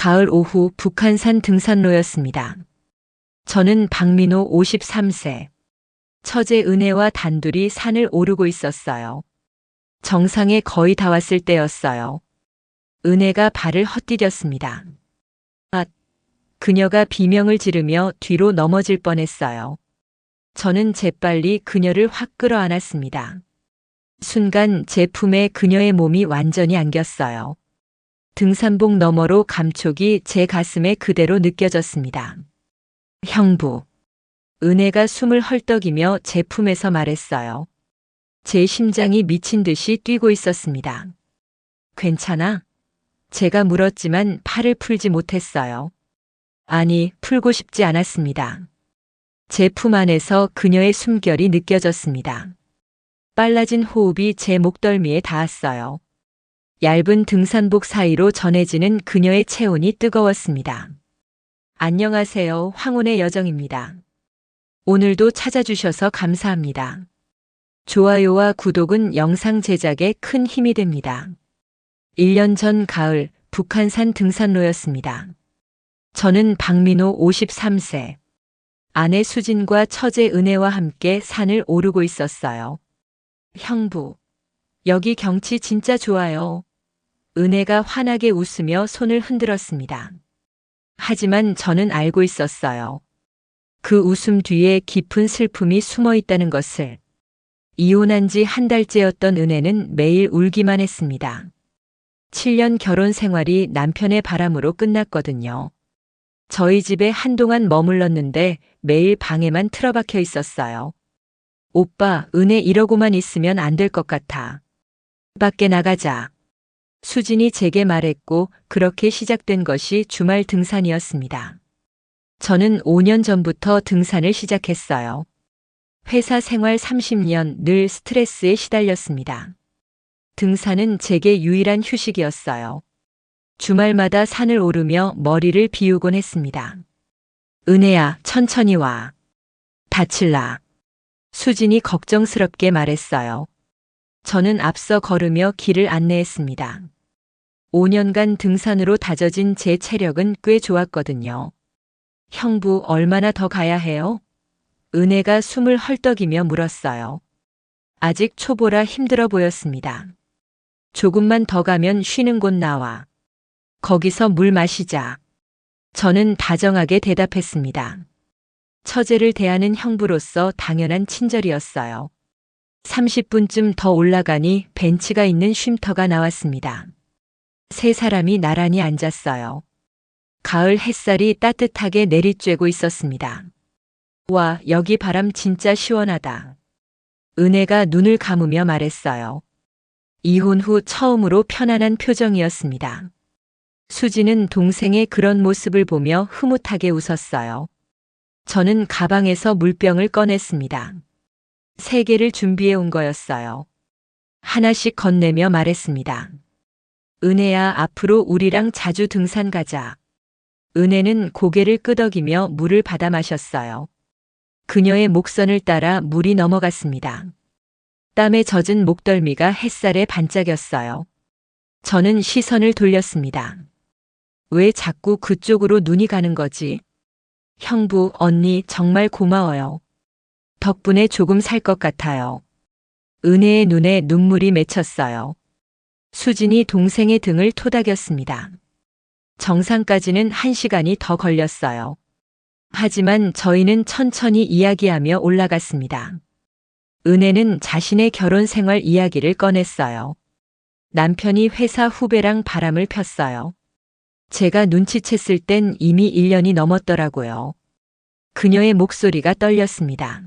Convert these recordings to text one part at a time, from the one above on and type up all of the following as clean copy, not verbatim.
가을 오후 북한산 등산로였습니다. 저는 박민호 53세. 처제 은혜와 단둘이 산을 오르고 있었어요. 정상에 거의 다 왔을 때였어요. 은혜가 발을 헛디뎠습니다. 아, 그녀가 비명을 지르며 뒤로 넘어질 뻔했어요. 저는 재빨리 그녀를 확 끌어안았습니다. 순간 제 품에 그녀의 몸이 완전히 안겼어요. 등산복 너머로 감촉이 제 가슴에 그대로 느껴졌습니다. 형부. 은혜가 숨을 헐떡이며 제 품에서 말했어요. 제 심장이 미친 듯이 뛰고 있었습니다. 괜찮아? 제가 물었지만 팔을 풀지 못했어요. 아니, 풀고 싶지 않았습니다. 제 품 안에서 그녀의 숨결이 느껴졌습니다. 빨라진 호흡이 제 목덜미에 닿았어요. 얇은 등산복 사이로 전해지는 그녀의 체온이 뜨거웠습니다. 안녕하세요, 황혼의 여정입니다. 오늘도 찾아주셔서 감사합니다. 좋아요와 구독은 영상 제작에 큰 힘이 됩니다. 1년 전 가을 북한산 등산로였습니다. 저는 박민호 53세. 아내 수진과 처제 은혜와 함께 산을 오르고 있었어요. 형부, 여기 경치 진짜 좋아요. 은혜가 환하게 웃으며 손을 흔들었습니다. 하지만 저는 알고 있었어요. 그 웃음 뒤에 깊은 슬픔이 숨어 있다는 것을. 이혼한 지 한 달째였던 은혜는 매일 울기만 했습니다. 7년 결혼 생활이 남편의 바람으로 끝났거든요. 저희 집에 한동안 머물렀는데 매일 방에만 틀어박혀 있었어요. 오빠, 은혜 이러고만 있으면 안 될 것 같아. 밖에 나가자. 수진이 제게 말했고 그렇게 시작된 것이 주말 등산이었습니다. 저는 5년 전부터 등산을 시작했어요. 회사 생활 30년 늘 스트레스에 시달렸습니다. 등산은 제게 유일한 휴식이었어요. 주말마다 산을 오르며 머리를 비우곤 했습니다. 은혜야, 천천히 와. 다칠라. 수진이 걱정스럽게 말했어요. 저는 앞서 걸으며 길을 안내했습니다. 5년간 등산으로 다져진 제 체력은 꽤 좋았거든요. 형부, 얼마나 더 가야 해요? 은혜가 숨을 헐떡이며 물었어요. 아직 초보라 힘들어 보였습니다. 조금만 더 가면 쉬는 곳 나와. 거기서 물 마시자. 저는 다정하게 대답했습니다. 처제를 대하는 형부로서 당연한 친절이었어요. 30분쯤 더 올라가니 벤치가 있는 쉼터가 나왔습니다. 세 사람이 나란히 앉았어요. 가을 햇살이 따뜻하게 내리쬐고 있었습니다. 와, 여기 바람 진짜 시원하다. 은혜가 눈을 감으며 말했어요. 이혼 후 처음으로 편안한 표정이었습니다. 수지는 동생의 그런 모습을 보며 흐뭇하게 웃었어요. 저는 가방에서 물병을 꺼냈습니다. 3개를 준비해 온 거였어요. 하나씩 건네며 말했습니다. 은혜야, 앞으로 우리랑 자주 등산 가자. 은혜는 고개를 끄덕이며 물을 받아 마셨어요. 그녀의 목선을 따라 물이 넘어갔습니다. 땀에 젖은 목덜미가 햇살에 반짝였어요. 저는 시선을 돌렸습니다. 왜 자꾸 그쪽으로 눈이 가는 거지? 형부, 언니 정말 고마워요. 덕분에 조금 살 것 같아요. 은혜의 눈에 눈물이 맺혔어요. 수진이 동생의 등을 토닥였습니다. 정상까지는 1시간이 더 걸렸어요. 하지만 저희는 천천히 이야기하며 올라갔습니다. 은혜는 자신의 결혼 생활 이야기를 꺼냈어요. 남편이 회사 후배랑 바람을 폈어요. 제가 눈치챘을 땐 이미 1년이 넘었더라고요. 그녀의 목소리가 떨렸습니다.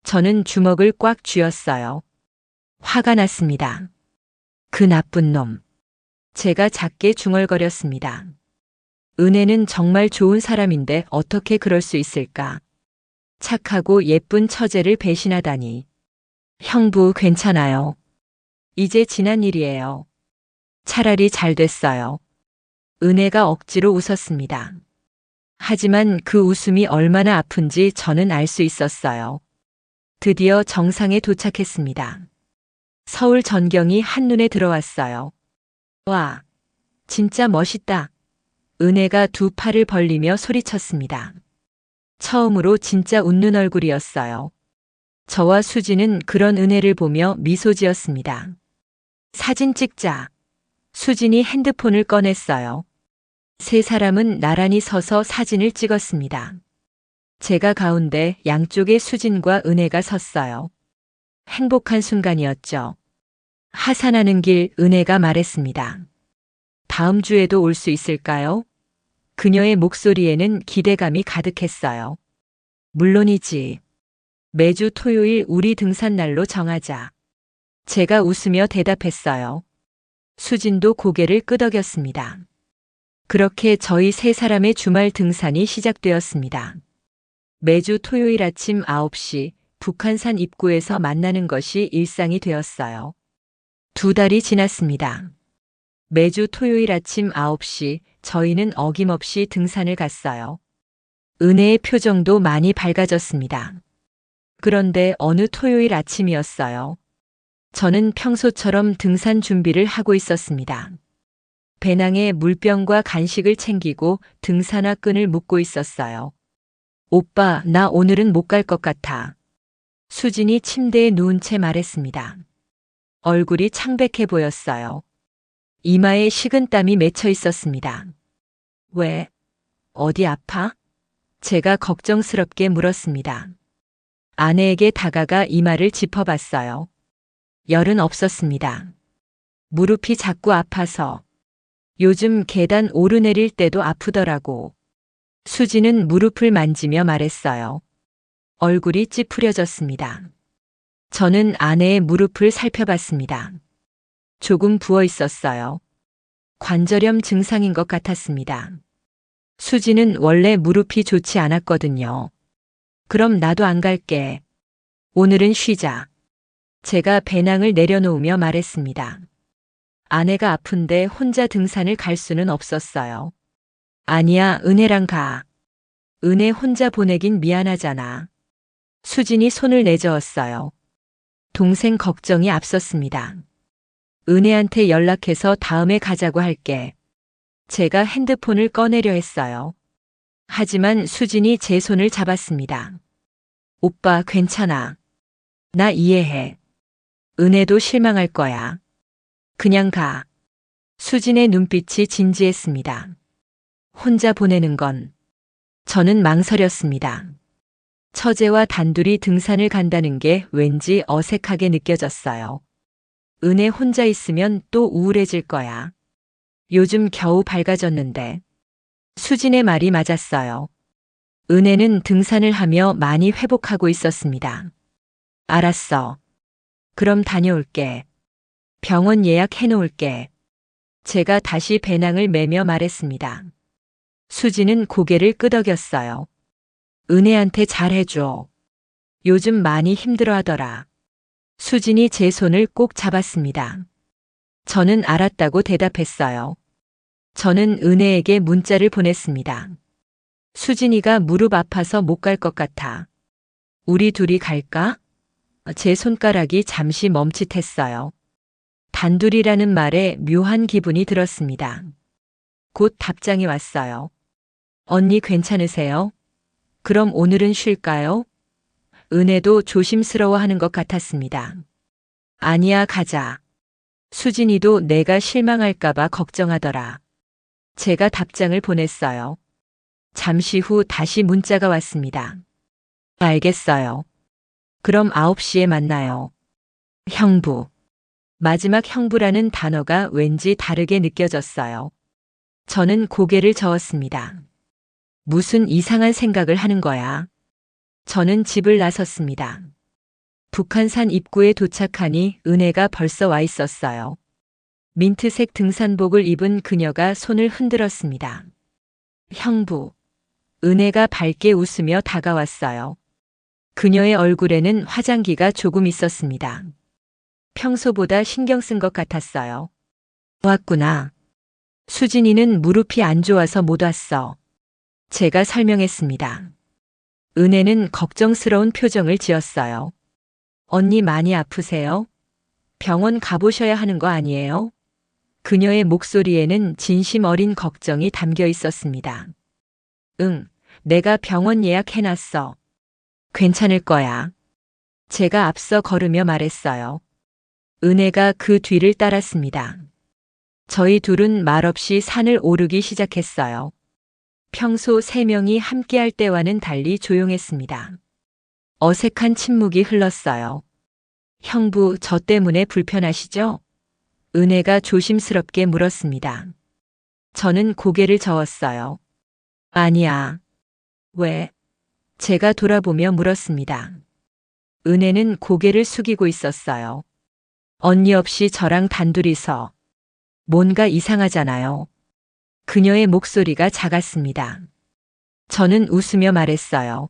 저는 주먹을 꽉 쥐었어요. 화가 났습니다. 그 나쁜 놈. 제가 작게 중얼거렸습니다. 은혜는 정말 좋은 사람인데 어떻게 그럴 수 있을까? 착하고 예쁜 처제를 배신하다니. 형부, 괜찮아요. 이제 지난 일이에요. 차라리 잘 됐어요. 은혜가 억지로 웃었습니다. 하지만 그 웃음이 얼마나 아픈지 저는 알 수 있었어요. 드디어 정상에 도착했습니다. 서울 전경이 한눈에 들어왔어요. 와, 진짜 멋있다. 은혜가 두 팔을 벌리며 소리쳤습니다. 처음으로 진짜 웃는 얼굴이었어요. 저와 수지는 그런 은혜를 보며 미소 지었습니다. 사진 찍자. 수진이 핸드폰을 꺼냈어요. 세 사람은 나란히 서서 사진을 찍었습니다. 제가 가운데, 양쪽에 수진과 은혜가 섰어요. 행복한 순간이었죠. 하산하는 길, 은혜가 말했습니다. 다음 주에도 올 수 있을까요? 그녀의 목소리에는 기대감이 가득했어요. 물론이지. 매주 토요일 우리 등산날로 정하자. 제가 웃으며 대답했어요. 수진도 고개를 끄덕였습니다. 그렇게 저희 세 사람의 주말 등산이 시작되었습니다. 매주 토요일 아침 9시 북한산 입구에서 만나는 것이 일상이 되었어요. 2달이 지났습니다. 매주 토요일 아침 9시 저희는 어김없이 등산을 갔어요. 은혜의 표정도 많이 밝아졌습니다. 그런데 어느 토요일 아침이었어요. 저는 평소처럼 등산 준비를 하고 있었습니다. 배낭에 물병과 간식을 챙기고 등산화 끈을 묶고 있었어요. 오빠, 나 오늘은 못 갈 것 같아. 수진이 침대에 누운 채 말했습니다. 얼굴이 창백해 보였어요. 이마에 식은땀이 맺혀 있었습니다. 왜? 어디 아파? 제가 걱정스럽게 물었습니다. 아내에게 다가가 이마를 짚어봤어요. 열은 없었습니다. 무릎이 자꾸 아파서. 요즘 계단 오르내릴 때도 아프더라고. 수지는 무릎을 만지며 말했어요. 얼굴이 찌푸려졌습니다. 저는 아내의 무릎을 살펴봤습니다. 조금 부어 있었어요. 관절염 증상인 것 같았습니다. 수지는 원래 무릎이 좋지 않았거든요. 그럼 나도 안 갈게. 오늘은 쉬자. 제가 배낭을 내려놓으며 말했습니다. 아내가 아픈데 혼자 등산을 갈 수는 없었어요. 아니야, 은혜랑 가. 은혜 혼자 보내긴 미안하잖아. 수진이 손을 내저었어요. 동생 걱정이 앞섰습니다. 은혜한테 연락해서 다음에 가자고 할게. 제가 핸드폰을 꺼내려 했어요. 하지만 수진이 제 손을 잡았습니다. 오빠, 괜찮아. 나 이해해. 은혜도 실망할 거야. 그냥 가. 수진의 눈빛이 진지했습니다. 혼자 보내는 건. 저는 망설였습니다. 처제와 단둘이 등산을 간다는 게 왠지 어색하게 느껴졌어요. 은혜 혼자 있으면 또 우울해질 거야. 요즘 겨우 밝아졌는데. 수진의 말이 맞았어요. 은혜는 등산을 하며 많이 회복하고 있었습니다. 알았어. 그럼 다녀올게. 병원 예약해 놓을게. 제가 다시 배낭을 매며 말했습니다. 수지는 고개를 끄덕였어요. 은혜한테 잘해줘. 요즘 많이 힘들어하더라. 수진이 제 손을 꼭 잡았습니다. 저는 알았다고 대답했어요. 저는 은혜에게 문자를 보냈습니다. 수진이가 무릎 아파서 못 갈 것 같아. 우리 둘이 갈까? 제 손가락이 잠시 멈칫했어요. 단둘이라는 말에 묘한 기분이 들었습니다. 곧 답장이 왔어요. 언니 괜찮으세요? 그럼 오늘은 쉴까요? 은혜도 조심스러워하는 것 같았습니다. 아니야, 가자. 수진이도 내가 실망할까봐 걱정하더라. 제가 답장을 보냈어요. 잠시 후 다시 문자가 왔습니다. 알겠어요. 그럼 9시에 만나요. 형부. 마지막 형부라는 단어가 왠지 다르게 느껴졌어요. 저는 고개를 저었습니다. 무슨 이상한 생각을 하는 거야? 저는 집을 나섰습니다. 북한산 입구에 도착하니 은혜가 벌써 와 있었어요. 민트색 등산복을 입은 그녀가 손을 흔들었습니다. 형부. 은혜가 밝게 웃으며 다가왔어요. 그녀의 얼굴에는 화장기가 조금 있었습니다. 평소보다 신경 쓴 것 같았어요. 왔구나. 수진이는 무릎이 안 좋아서 못 왔어. 제가 설명했습니다. 은혜는 걱정스러운 표정을 지었어요. 언니 많이 아프세요? 병원 가보셔야 하는 거 아니에요? 그녀의 목소리에는 진심 어린 걱정이 담겨 있었습니다. 응, 내가 병원 예약해놨어. 괜찮을 거야. 제가 앞서 걸으며 말했어요. 은혜가 그 뒤를 따랐습니다. 저희 둘은 말없이 산을 오르기 시작했어요. 평소 세 명이 함께할 때와는 달리 조용했습니다. 어색한 침묵이 흘렀어요. 형부, 저 때문에 불편하시죠? 은혜가 조심스럽게 물었습니다. 저는 고개를 저었어요. 아니야. 왜? 제가 돌아보며 물었습니다. 은혜는 고개를 숙이고 있었어요. 언니 없이 저랑 단둘이서. 뭔가 이상하잖아요. 그녀의 목소리가 작았습니다. 저는 웃으며 말했어요.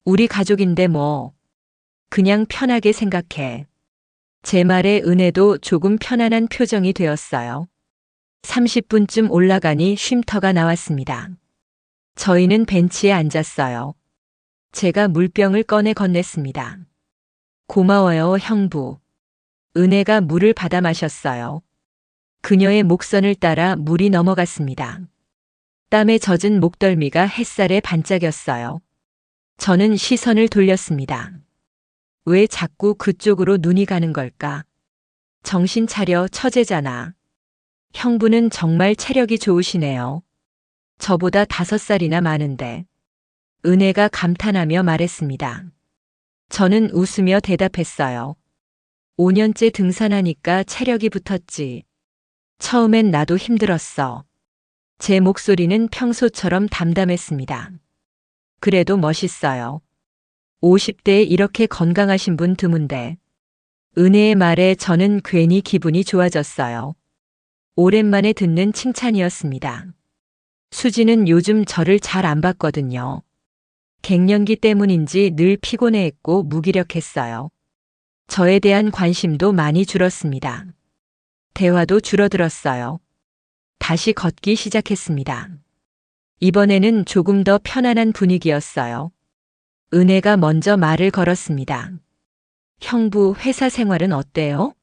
우리 가족인데 뭐. 그냥 편하게 생각해. 제 말에 은혜도 조금 편안한 표정이 되었어요. 30분쯤 올라가니 쉼터가 나왔습니다. 저희는 벤치에 앉았어요. 제가 물병을 꺼내 건넸습니다. 고마워요, 형부. 은혜가 물을 받아 마셨어요. 그녀의 목선을 따라 물이 넘어갔습니다. 땀에 젖은 목덜미가 햇살에 반짝였어요. 저는 시선을 돌렸습니다. 왜 자꾸 그쪽으로 눈이 가는 걸까? 정신 차려, 처제잖아. 형부는 정말 체력이 좋으시네요. 저보다 5살이나 많은데. 은혜가 감탄하며 말했습니다. 저는 웃으며 대답했어요. 5년째 등산하니까 체력이 붙었지. 처음엔 나도 힘들었어. 제 목소리는 평소처럼 담담했습니다. 그래도 멋있어요. 50대에 이렇게 건강하신 분 드문데. 은혜의 말에 저는 괜히 기분이 좋아졌어요. 오랜만에 듣는 칭찬이었습니다. 수지는 요즘 저를 잘 안 봤거든요. 갱년기 때문인지 늘 피곤해했고 무기력했어요. 저에 대한 관심도 많이 줄었습니다. 대화도 줄어들었어요. 다시 걷기 시작했습니다. 이번에는 조금 더 편안한 분위기였어요. 은혜가 먼저 말을 걸었습니다. 형부, 회사 생활은 어때요?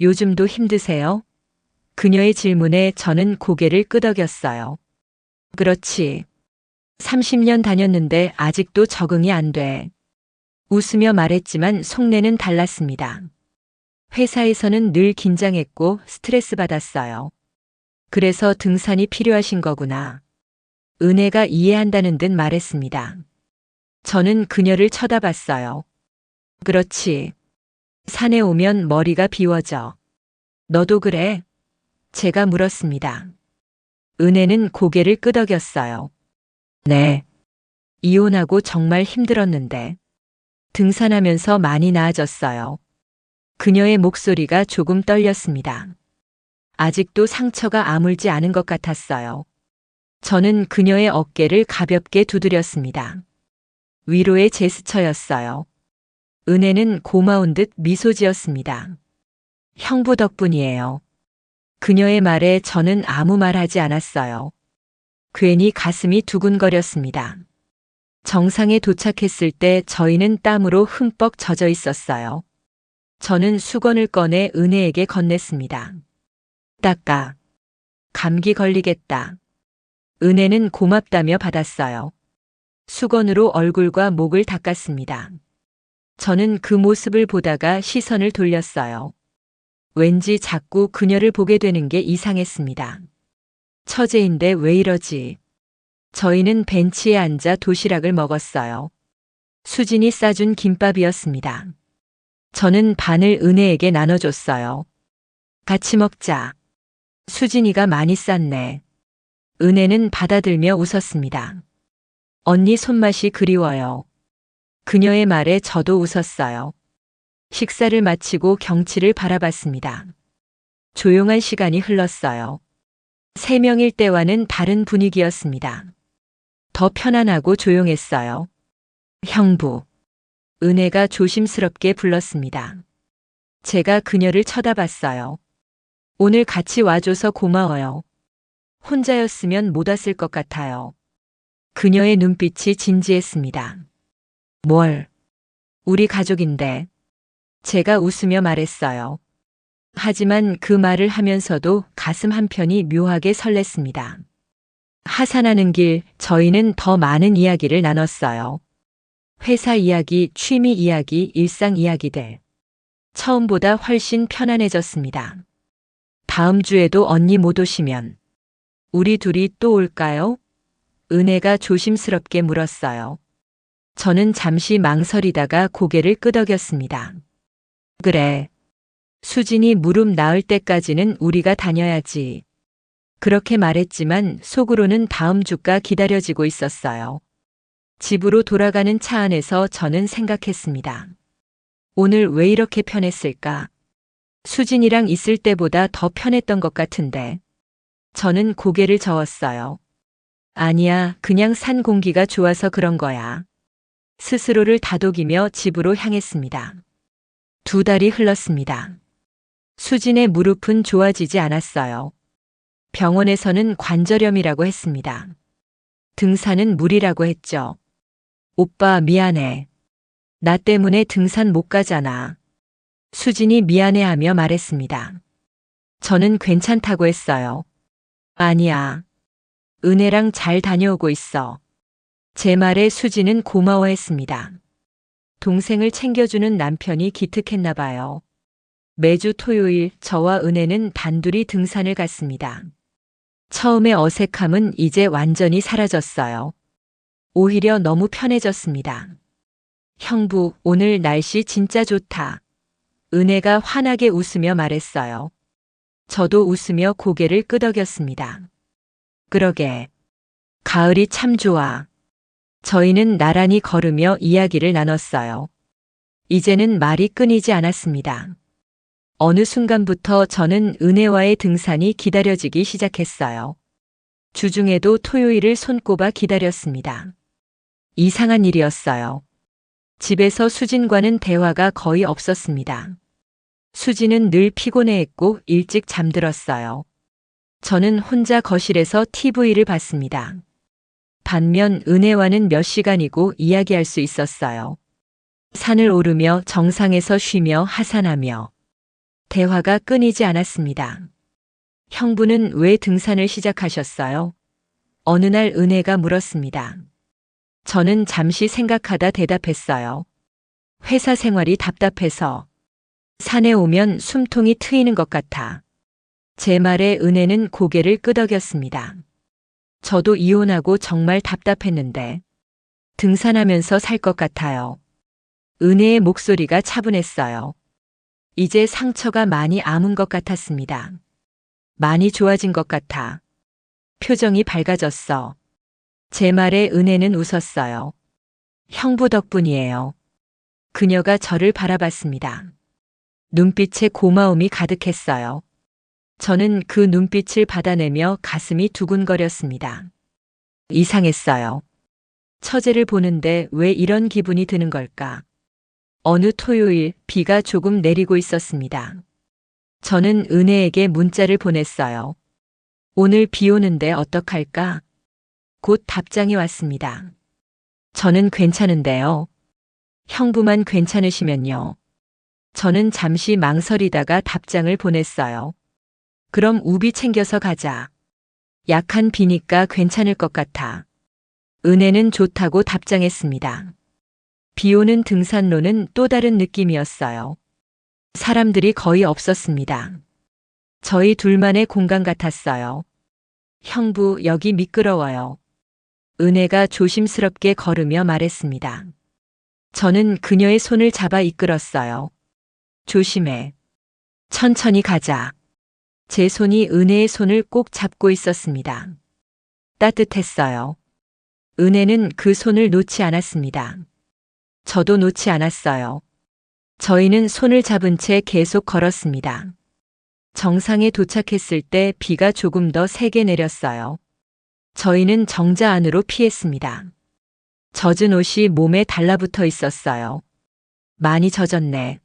요즘도 힘드세요? 그녀의 질문에 저는 고개를 끄덕였어요. 그렇지. 30년 다녔는데 아직도 적응이 안 돼. 웃으며 말했지만 속내는 달랐습니다. 회사에서는 늘 긴장했고 스트레스 받았어요. 그래서 등산이 필요하신 거구나. 은혜가 이해한다는 듯 말했습니다. 저는 그녀를 쳐다봤어요. 그렇지. 산에 오면 머리가 비워져. 너도 그래? 제가 물었습니다. 은혜는 고개를 끄덕였어요. 네. 이혼하고 정말 힘들었는데. 등산하면서 많이 나아졌어요. 그녀의 목소리가 조금 떨렸습니다. 아직도 상처가 아물지 않은 것 같았어요. 저는 그녀의 어깨를 가볍게 두드렸습니다. 위로의 제스처였어요. 은혜는 고마운 듯 미소 지었습니다. 형부 덕분이에요. 그녀의 말에 저는 아무 말 하지 않았어요. 괜히 가슴이 두근거렸습니다. 정상에 도착했을 때 저희는 땀으로 흠뻑 젖어 있었어요. 저는 수건을 꺼내 은혜에게 건넸습니다. 닦아. 감기 걸리겠다. 은혜는 고맙다며 받았어요. 수건으로 얼굴과 목을 닦았습니다. 저는 그 모습을 보다가 시선을 돌렸어요. 왠지 자꾸 그녀를 보게 되는 게 이상했습니다. 처제인데 왜 이러지? 저희는 벤치에 앉아 도시락을 먹었어요. 수진이 싸준 김밥이었습니다. 저는 반을 은혜에게 나눠줬어요. 같이 먹자. 수진이가 많이 쌌네. 은혜는 받아들며 웃었습니다. 언니 손맛이 그리워요. 그녀의 말에 저도 웃었어요. 식사를 마치고 경치를 바라봤습니다. 조용한 시간이 흘렀어요. 3명일 때와는 다른 분위기였습니다. 더 편안하고 조용했어요. 형부. 은혜가 조심스럽게 불렀습니다. 제가 그녀를 쳐다봤어요. 오늘 같이 와줘서 고마워요. 혼자였으면 못 왔을 것 같아요. 그녀의 눈빛이 진지했습니다. 뭘? 우리 가족인데. 제가 웃으며 말했어요. 하지만 그 말을 하면서도 가슴 한편이 묘하게 설렜습니다. 하산하는 길, 저희는 더 많은 이야기를 나눴어요. 회사 이야기, 취미 이야기, 일상 이야기들. 처음보다 훨씬 편안해졌습니다. 다음 주에도 언니 못 오시면 우리 둘이 또 올까요? 은혜가 조심스럽게 물었어요. 저는 잠시 망설이다가 고개를 끄덕였습니다. 그래. 수진이 무릎 나을 때까지는 우리가 다녀야지. 그렇게 말했지만 속으로는 다음 주가 기다려지고 있었어요. 집으로 돌아가는 차 안에서 저는 생각했습니다. 오늘 왜 이렇게 편했을까? 수진이랑 있을 때보다 더 편했던 것 같은데. 저는 고개를 저었어요. 아니야, 그냥 산 공기가 좋아서 그런 거야. 스스로를 다독이며 집으로 향했습니다. 2달이 흘렀습니다. 수진의 무릎은 좋아지지 않았어요. 병원에서는 관절염이라고 했습니다. 등산은 무리라고 했죠. 오빠 미안해. 나 때문에 등산 못 가잖아. 수진이 미안해하며 말했습니다. 저는 괜찮다고 했어요. 아니야. 은혜랑 잘 다녀오고 있어. 제 말에 수진은 고마워했습니다. 동생을 챙겨주는 남편이 기특했나 봐요. 매주 토요일 저와 은혜는 단둘이 등산을 갔습니다. 처음의 어색함은 이제 완전히 사라졌어요. 오히려 너무 편해졌습니다. 형부, 오늘 날씨 진짜 좋다. 은혜가 환하게 웃으며 말했어요. 저도 웃으며 고개를 끄덕였습니다. 그러게. 가을이 참 좋아. 저희는 나란히 걸으며 이야기를 나눴어요. 이제는 말이 끊이지 않았습니다. 어느 순간부터 저는 은혜와의 등산이 기다려지기 시작했어요. 주중에도 토요일을 손꼽아 기다렸습니다. 이상한 일이었어요. 집에서 수진과는 대화가 거의 없었습니다. 수진은 늘 피곤해했고 일찍 잠들었어요. 저는 혼자 거실에서 TV를 봤습니다. 반면 은혜와는 몇 시간이고 이야기할 수 있었어요. 산을 오르며 정상에서 쉬며 하산하며 대화가 끊이지 않았습니다. 형부는 왜 등산을 시작하셨어요? 어느 날 은혜가 물었습니다. 저는 잠시 생각하다 대답했어요. 회사 생활이 답답해서. 산에 오면 숨통이 트이는 것 같아. 제 말에 은혜는 고개를 끄덕였습니다. 저도 이혼하고 정말 답답했는데 등산하면서 살 것 같아요. 은혜의 목소리가 차분했어요. 이제 상처가 많이 아문 것 같았습니다. 많이 좋아진 것 같아. 표정이 밝아졌어. 제 말에 은혜는 웃었어요. 형부 덕분이에요. 그녀가 저를 바라봤습니다. 눈빛에 고마움이 가득했어요. 저는 그 눈빛을 받아내며 가슴이 두근거렸습니다. 이상했어요. 처제를 보는데 왜 이런 기분이 드는 걸까? 어느 토요일 비가 조금 내리고 있었습니다. 저는 은혜에게 문자를 보냈어요. 오늘 비 오는데 어떡할까? 곧 답장이 왔습니다. 저는 괜찮은데요. 형부만 괜찮으시면요. 저는 잠시 망설이다가 답장을 보냈어요. 그럼 우비 챙겨서 가자. 약한 비니까 괜찮을 것 같아. 은혜는 좋다고 답장했습니다. 비 오는 등산로는 또 다른 느낌이었어요. 사람들이 거의 없었습니다. 저희 둘만의 공간 같았어요. 형부, 여기 미끄러워요. 은혜가 조심스럽게 걸으며 말했습니다. 저는 그녀의 손을 잡아 이끌었어요. 조심해. 천천히 가자. 제 손이 은혜의 손을 꼭 잡고 있었습니다. 따뜻했어요. 은혜는 그 손을 놓지 않았습니다. 저도 놓지 않았어요. 저희는 손을 잡은 채 계속 걸었습니다. 정상에 도착했을 때 비가 조금 더 세게 내렸어요. 저희는 정자 안으로 피했습니다. 젖은 옷이 몸에 달라붙어 있었어요. 많이 젖었네.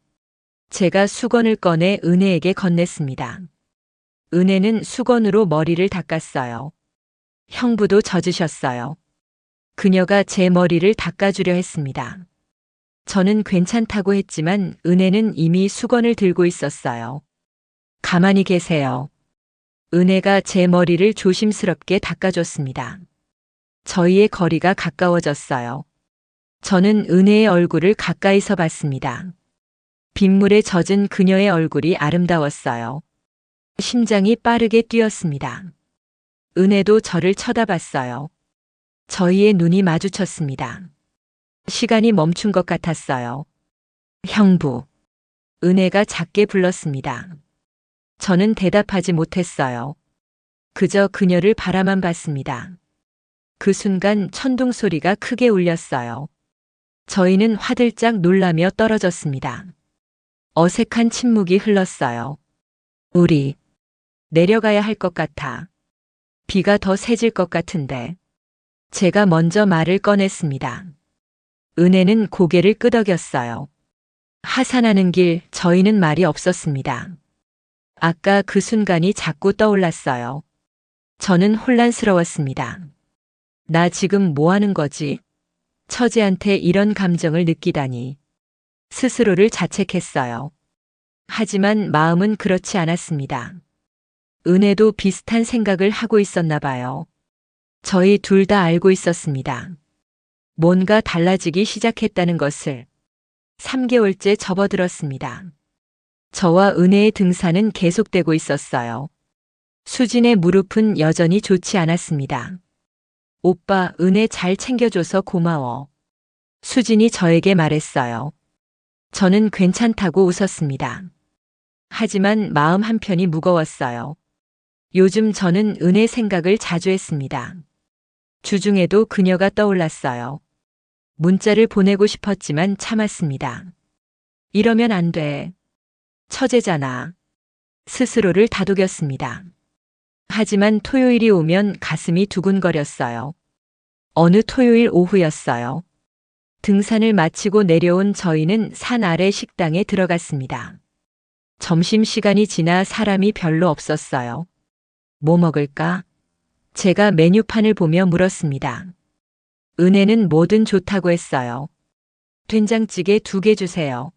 제가 수건을 꺼내 은혜에게 건넸습니다. 은혜는 수건으로 머리를 닦았어요. 형부도 젖으셨어요. 그녀가 제 머리를 닦아주려 했습니다. 저는 괜찮다고 했지만 은혜는 이미 수건을 들고 있었어요. 가만히 계세요. 은혜가 제 머리를 조심스럽게 닦아줬습니다. 저희의 거리가 가까워졌어요. 저는 은혜의 얼굴을 가까이서 봤습니다. 빗물에 젖은 그녀의 얼굴이 아름다웠어요. 심장이 빠르게 뛰었습니다. 은혜도 저를 쳐다봤어요. 저희의 눈이 마주쳤습니다. 시간이 멈춘 것 같았어요. 형부. 은혜가 작게 불렀습니다. 저는 대답하지 못했어요. 그저 그녀를 바라만 봤습니다. 그 순간 천둥 소리가 크게 울렸어요. 저희는 화들짝 놀라며 떨어졌습니다. 어색한 침묵이 흘렀어요. 우리 내려가야 할 것 같아. 비가 더 세질 것 같은데. 제가 먼저 말을 꺼냈습니다. 은혜는 고개를 끄덕였어요. 하산하는 길 저희는 말이 없었습니다. 아까 그 순간이 자꾸 떠올랐어요. 저는 혼란스러웠습니다. 나 지금 뭐 하는 거지? 처제한테 이런 감정을 느끼다니. 스스로를 자책했어요. 하지만 마음은 그렇지 않았습니다. 은혜도 비슷한 생각을 하고 있었나 봐요. 저희 둘 다 알고 있었습니다. 뭔가 달라지기 시작했다는 것을. 3개월째 접어들었습니다. 저와 은혜의 등산은 계속되고 있었어요. 수진의 무릎은 여전히 좋지 않았습니다. 오빠, 은혜 잘 챙겨줘서 고마워. 수진이 저에게 말했어요. 저는 괜찮다고 웃었습니다. 하지만 마음 한편이 무거웠어요. 요즘 저는 은혜 생각을 자주 했습니다. 주중에도 그녀가 떠올랐어요. 문자를 보내고 싶었지만 참았습니다. 이러면 안 돼. 처제잖아. 스스로를 다독였습니다. 하지만 토요일이 오면 가슴이 두근거렸어요. 어느 토요일 오후였어요. 등산을 마치고 내려온 저희는 산 아래 식당에 들어갔습니다. 점심시간이 지나 사람이 별로 없었어요. 뭐 먹을까? 제가 메뉴판을 보며 물었습니다. 은혜는 뭐든 좋다고 했어요. 된장찌개 2개 주세요.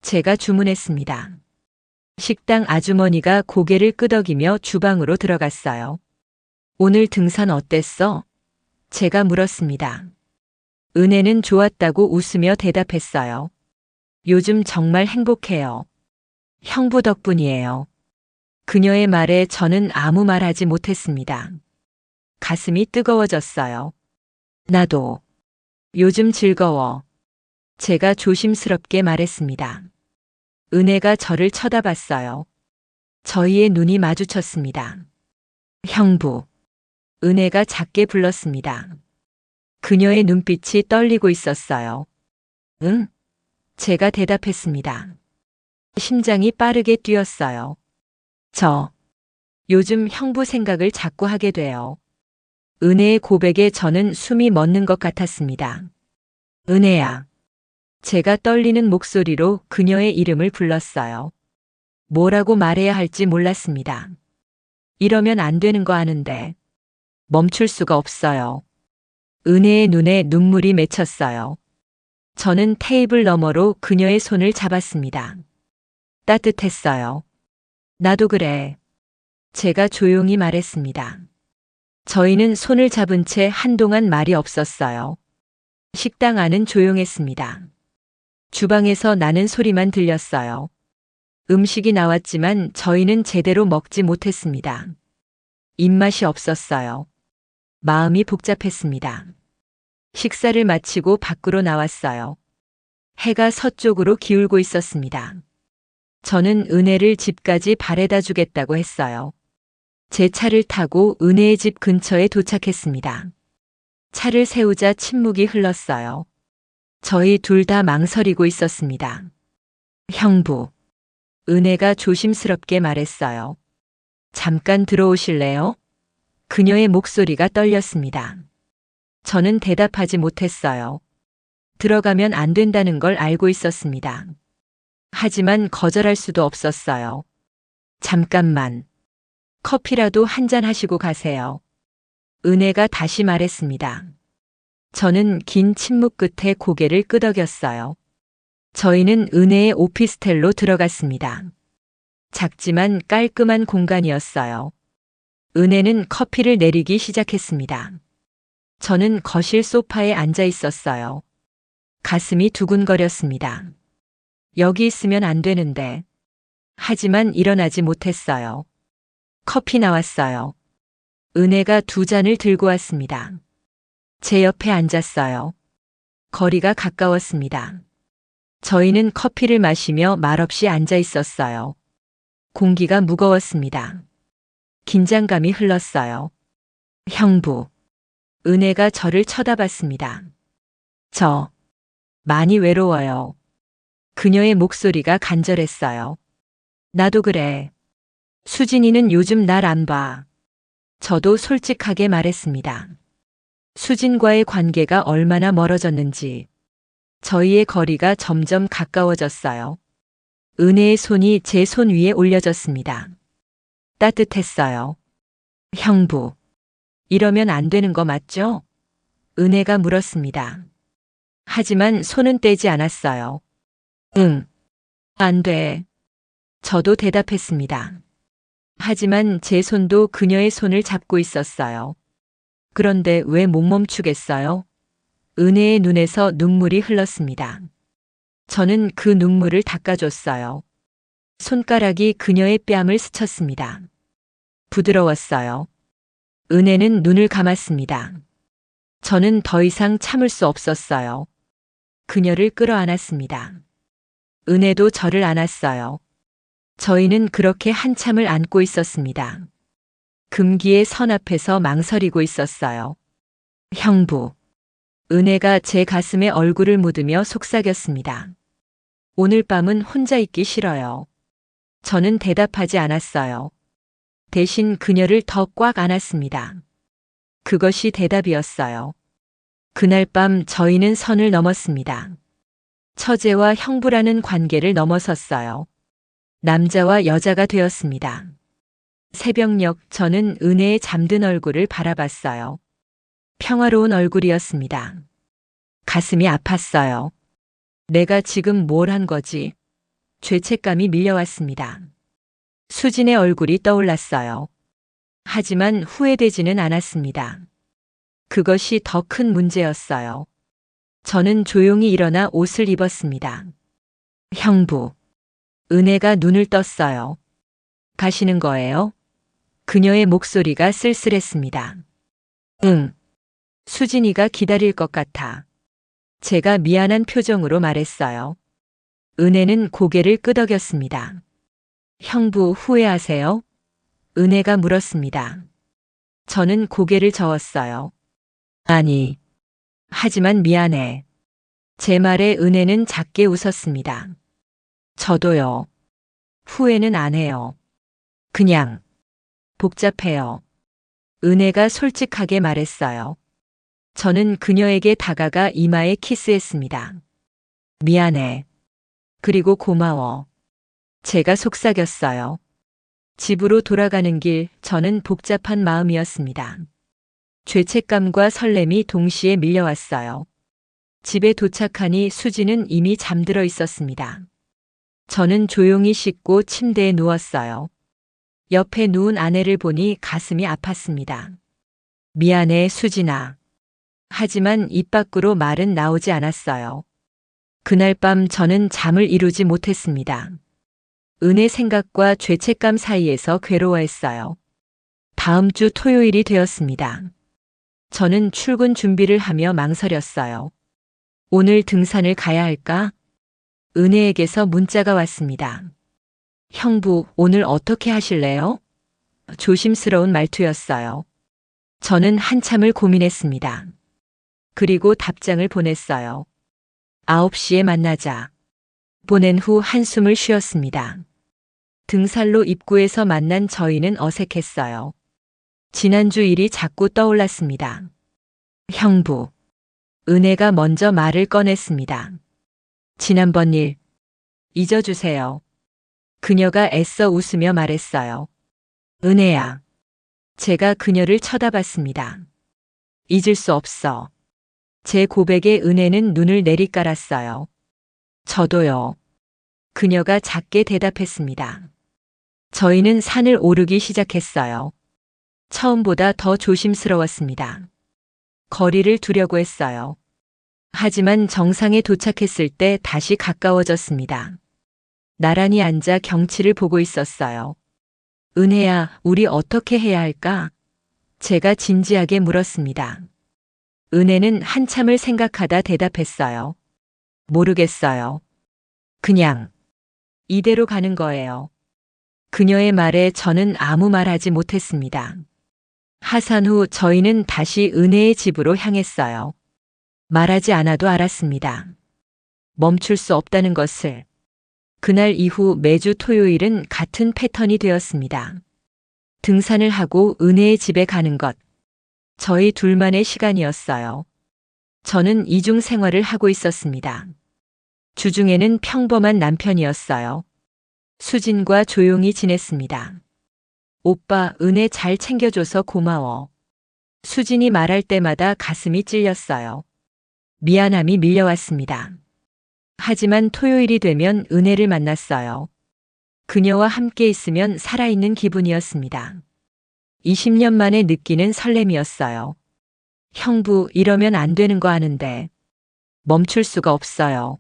제가 주문했습니다. 식당 아주머니가 고개를 끄덕이며 주방으로 들어갔어요. 오늘 등산 어땠어? 제가 물었습니다. 은혜는 좋았다고 웃으며 대답했어요. 요즘 정말 행복해요. 형부 덕분이에요. 그녀의 말에 저는 아무 말 하지 못했습니다. 가슴이 뜨거워졌어요. 나도. 요즘 즐거워. 제가 조심스럽게 말했습니다. 은혜가 저를 쳐다봤어요. 저희의 눈이 마주쳤습니다. 형부. 은혜가 작게 불렀습니다. 그녀의 눈빛이 떨리고 있었어요. 응? 제가 대답했습니다. 심장이 빠르게 뛰었어요. 요즘 형부 생각을 자꾸 하게 돼요. 은혜의 고백에 저는 숨이 멎는 것 같았습니다. 은혜야. 제가 떨리는 목소리로 그녀의 이름을 불렀어요. 뭐라고 말해야 할지 몰랐습니다. 이러면 안 되는 거 아는데. 멈출 수가 없어요. 은혜의 눈에 눈물이 맺혔어요. 저는 테이블 너머로 그녀의 손을 잡았습니다. 따뜻했어요. 나도 그래. 제가 조용히 말했습니다. 저희는 손을 잡은 채 한동안 말이 없었어요. 식당 안은 조용했습니다. 주방에서 나는 소리만 들렸어요. 음식이 나왔지만 저희는 제대로 먹지 못했습니다. 입맛이 없었어요. 마음이 복잡했습니다. 식사를 마치고 밖으로 나왔어요. 해가 서쪽으로 기울고 있었습니다. 저는 은혜를 집까지 바래다 주겠다고 했어요. 제 차를 타고 은혜의 집 근처에 도착했습니다. 차를 세우자 침묵이 흘렀어요. 저희 둘 다 망설이고 있었습니다. 형부. 은혜가 조심스럽게 말했어요. 잠깐 들어오실래요? 그녀의 목소리가 떨렸습니다. 저는 대답하지 못했어요. 들어가면 안 된다는 걸 알고 있었습니다. 하지만 거절할 수도 없었어요. 잠깐만. 커피라도 한잔 하시고 가세요. 은혜가 다시 말했습니다. 저는 긴 침묵 끝에 고개를 끄덕였어요. 저희는 은혜의 오피스텔로 들어갔습니다. 작지만 깔끔한 공간이었어요. 은혜는 커피를 내리기 시작했습니다. 저는 거실 소파에 앉아 있었어요. 가슴이 두근거렸습니다. 여기 있으면 안 되는데. 하지만 일어나지 못했어요. 커피 나왔어요. 은혜가 2잔을 들고 왔습니다. 제 옆에 앉았어요. 거리가 가까웠습니다. 저희는 커피를 마시며 말없이 앉아 있었어요. 공기가 무거웠습니다. 긴장감이 흘렀어요. 형부. 은혜가 저를 쳐다봤습니다. 저 많이 외로워요. 그녀의 목소리가 간절했어요. 나도 그래. 수진이는 요즘 날 안 봐. 저도 솔직하게 말했습니다. 수진과의 관계가 얼마나 멀어졌는지. 저희의 거리가 점점 가까워졌어요. 은혜의 손이 제 손 위에 올려졌습니다. 따뜻했어요. 형부, 이러면 안 되는 거 맞죠? 은혜가 물었습니다. 하지만 손은 떼지 않았어요. 응, 안 돼. 저도 대답했습니다. 하지만 제 손도 그녀의 손을 잡고 있었어요. 그런데 왜 못 멈추겠어요? 은혜의 눈에서 눈물이 흘렀습니다. 저는 그 눈물을 닦아줬어요. 손가락이 그녀의 뺨을 스쳤습니다. 부드러웠어요. 은혜는 눈을 감았습니다. 저는 더 이상 참을 수 없었어요. 그녀를 끌어안았습니다. 은혜도 저를 안았어요. 저희는 그렇게 한참을 안고 있었습니다. 금기의 선 앞에서 망설이고 있었어요. 형부. 은혜가 제 가슴에 얼굴을 묻으며 속삭였습니다. 오늘 밤은 혼자 있기 싫어요. 저는 대답하지 않았어요. 대신 그녀를 더 꽉 안았습니다. 그것이 대답이었어요. 그날 밤 저희는 선을 넘었습니다. 처제와 형부라는 관계를 넘어섰어요. 남자와 여자가 되었습니다. 새벽녘 저는 은혜의 잠든 얼굴을 바라봤어요. 평화로운 얼굴이었습니다. 가슴이 아팠어요. 내가 지금 뭘 한 거지? 죄책감이 밀려왔습니다. 수진의 얼굴이 떠올랐어요. 하지만 후회되지는 않았습니다. 그것이 더 큰 문제였어요. 저는 조용히 일어나 옷을 입었습니다. 형부. 은혜가 눈을 떴어요. 가시는 거예요? 그녀의 목소리가 쓸쓸했습니다. 응. 수진이가 기다릴 것 같아. 제가 미안한 표정으로 말했어요. 은혜는 고개를 끄덕였습니다. 형부 후회하세요? 은혜가 물었습니다. 저는 고개를 저었어요. 아니. 하지만 미안해. 제 말에 은혜는 작게 웃었습니다. 저도요. 후회는 안 해요. 그냥 복잡해요. 은혜가 솔직하게 말했어요. 저는 그녀에게 다가가 이마에 키스했습니다. 미안해. 그리고 고마워. 제가 속삭였어요. 집으로 돌아가는 길 저는 복잡한 마음이었습니다. 죄책감과 설렘이 동시에 밀려왔어요. 집에 도착하니 수지는 이미 잠들어 있었습니다. 저는 조용히 씻고 침대에 누웠어요. 옆에 누운 아내를 보니 가슴이 아팠습니다. 미안해, 수진아. 하지만 입 밖으로 말은 나오지 않았어요. 그날 밤 저는 잠을 이루지 못했습니다. 은혜 생각과 죄책감 사이에서 괴로워했어요. 다음 주 토요일이 되었습니다. 저는 출근 준비를 하며 망설였어요. 오늘 등산을 가야 할까? 은혜에게서 문자가 왔습니다. 형부, 오늘 어떻게 하실래요? 조심스러운 말투였어요. 저는 한참을 고민했습니다. 그리고 답장을 보냈어요. 9시에 만나자. 보낸 후 한숨을 쉬었습니다. 등산로 입구에서 만난 저희는 어색했어요. 지난주 일이 자꾸 떠올랐습니다. 형부. 은혜가 먼저 말을 꺼냈습니다. 지난번 일 잊어주세요. 그녀가 애써 웃으며 말했어요. 은혜야. 제가 그녀를 쳐다봤습니다. 잊을 수 없어. 제 고백에 은혜는 눈을 내리깔았어요. 저도요. 그녀가 작게 대답했습니다. 저희는 산을 오르기 시작했어요. 처음보다 더 조심스러웠습니다. 거리를 두려고 했어요. 하지만 정상에 도착했을 때 다시 가까워졌습니다. 나란히 앉아 경치를 보고 있었어요. 은혜야, 우리 어떻게 해야 할까? 제가 진지하게 물었습니다. 은혜는 한참을 생각하다 대답했어요. 모르겠어요. 그냥 이대로 가는 거예요. 그녀의 말에 저는 아무 말 하지 못했습니다. 하산 후 저희는 다시 은혜의 집으로 향했어요. 말하지 않아도 알았습니다. 멈출 수 없다는 것을. 그날 이후 매주 토요일은 같은 패턴이 되었습니다. 등산을 하고 은혜의 집에 가는 것. 저희 둘만의 시간이었어요. 저는 이중 생활을 하고 있었습니다. 주중에는 평범한 남편이었어요. 수진과 조용히 지냈습니다. 오빠, 은혜 잘 챙겨줘서 고마워. 수진이 말할 때마다 가슴이 찔렸어요. 미안함이 밀려왔습니다. 하지만 토요일이 되면 은혜를 만났어요. 그녀와 함께 있으면 살아있는 기분이었습니다. 20년 만에 느끼는 설렘이었어요. 형부, 이러면 안 되는 거 아는데. 멈출 수가 없어요.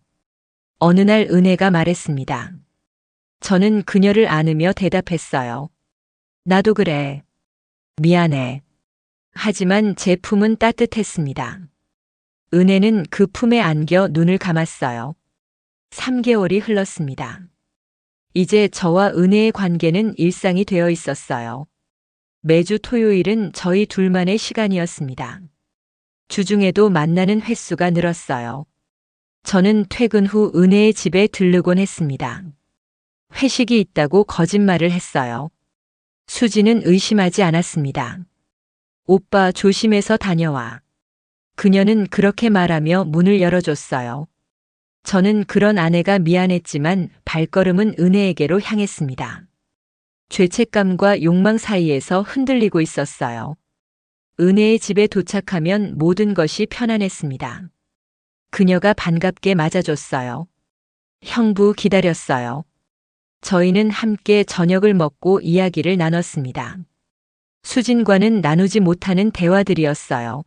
어느 날 은혜가 말했습니다. 저는 그녀를 안으며 대답했어요. 나도 그래. 미안해. 하지만 제 품은 따뜻했습니다. 은혜는 그 품에 안겨 눈을 감았어요. 3개월이 흘렀습니다. 이제 저와 은혜의 관계는 일상이 되어 있었어요. 매주 토요일은 저희 둘만의 시간이었습니다. 주중에도 만나는 횟수가 늘었어요. 저는 퇴근 후 은혜의 집에 들르곤 했습니다. 회식이 있다고 거짓말을 했어요. 수지는 의심하지 않았습니다. 오빠, 조심해서 다녀와. 그녀는 그렇게 말하며 문을 열어줬어요. 저는 그런 아내가 미안했지만 발걸음은 은혜에게로 향했습니다. 죄책감과 욕망 사이에서 흔들리고 있었어요. 은혜의 집에 도착하면 모든 것이 편안했습니다. 그녀가 반갑게 맞아줬어요. 형부, 기다렸어요. 저희는 함께 저녁을 먹고 이야기를 나눴습니다. 수진과는 나누지 못하는 대화들이었어요.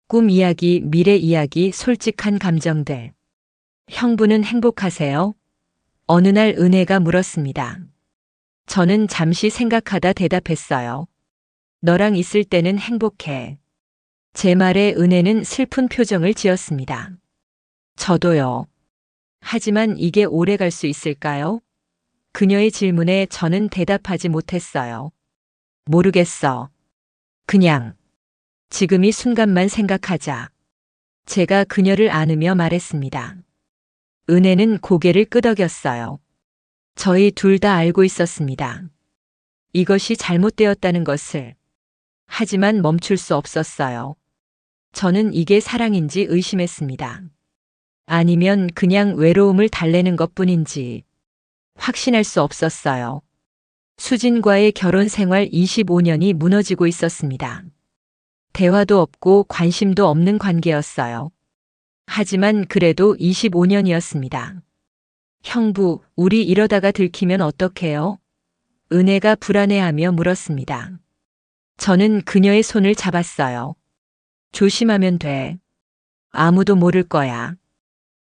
꿈 이야기, 미래 이야기, 솔직한 감정들. 형부는 행복하세요? 어느 날 은혜가 물었습니다. 저는 잠시 생각하다 대답했어요. 너랑 있을 때는 행복해. 제 말에 은혜는 슬픈 표정을 지었습니다. 저도요. 하지만 이게 오래 갈 수 있을까요? 그녀의 질문에 저는 대답하지 못했어요. 모르겠어. 그냥 지금 이 순간만 생각하자. 제가 그녀를 안으며 말했습니다. 은혜는 고개를 끄덕였어요. 저희 둘 다 알고 있었습니다. 이것이 잘못되었다는 것을. 하지만 멈출 수 없었어요. 저는 이게 사랑인지 의심했습니다. 아니면 그냥 외로움을 달래는 것뿐인지 확신할 수 없었어요. 수진과의 결혼 생활 25년이 무너지고 있었습니다. 대화도 없고 관심도 없는 관계였어요. 하지만 그래도 25년이었습니다. 형부, 우리 이러다가 들키면 어떡해요? 은혜가 불안해하며 물었습니다. 저는 그녀의 손을 잡았어요. 조심하면 돼. 아무도 모를 거야.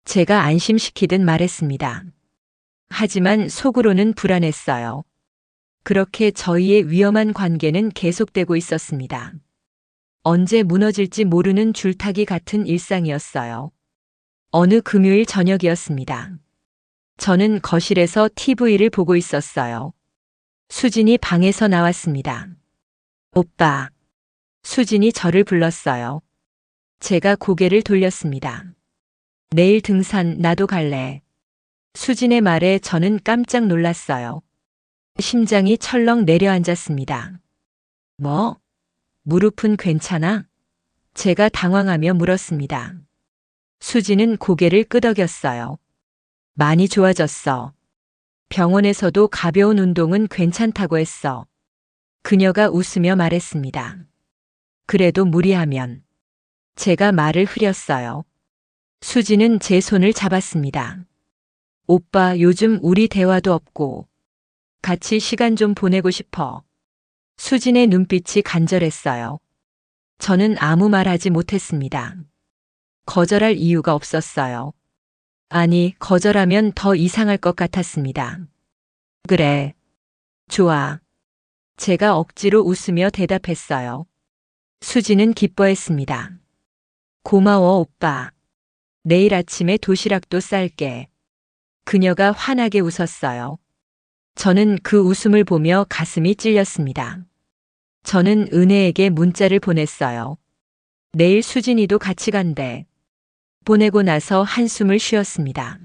제가 안심시키듯 말했습니다. 하지만 속으로는 불안했어요. 그렇게 저희의 위험한 관계는 계속되고 있었습니다. 언제 무너질지 모르는 줄타기 같은 일상이었어요. 어느 금요일 저녁이었습니다. 저는 거실에서 TV를 보고 있었어요. 수진이 방에서 나왔습니다. 오빠. 수진이 저를 불렀어요. 제가 고개를 돌렸습니다. 내일 등산 나도 갈래. 수진의 말에 저는 깜짝 놀랐어요. 심장이 철렁 내려앉았습니다. 뭐? 무릎은 괜찮아? 제가 당황하며 물었습니다. 수진은 고개를 끄덕였어요. 많이 좋아졌어. 병원에서도 가벼운 운동은 괜찮다고 했어. 그녀가 웃으며 말했습니다. 그래도 무리하면. 제가 말을 흐렸어요. 수진은 제 손을 잡았습니다. 오빠, 요즘 우리 대화도 없고 같이 시간 좀 보내고 싶어. 수진의 눈빛이 간절했어요. 저는 아무 말 하지 못했습니다. 거절할 이유가 없었어요. 아니, 거절하면 더 이상할 것 같았습니다. 그래. 좋아. 제가 억지로 웃으며 대답했어요. 수지는 기뻐했습니다. 고마워, 오빠. 내일 아침에 도시락도 쌀게. 그녀가 환하게 웃었어요. 저는 그 웃음을 보며 가슴이 찔렸습니다. 저는 은혜에게 문자를 보냈어요. 내일 수진이도 같이 간대. 보내고 나서 한숨을 쉬었습니다.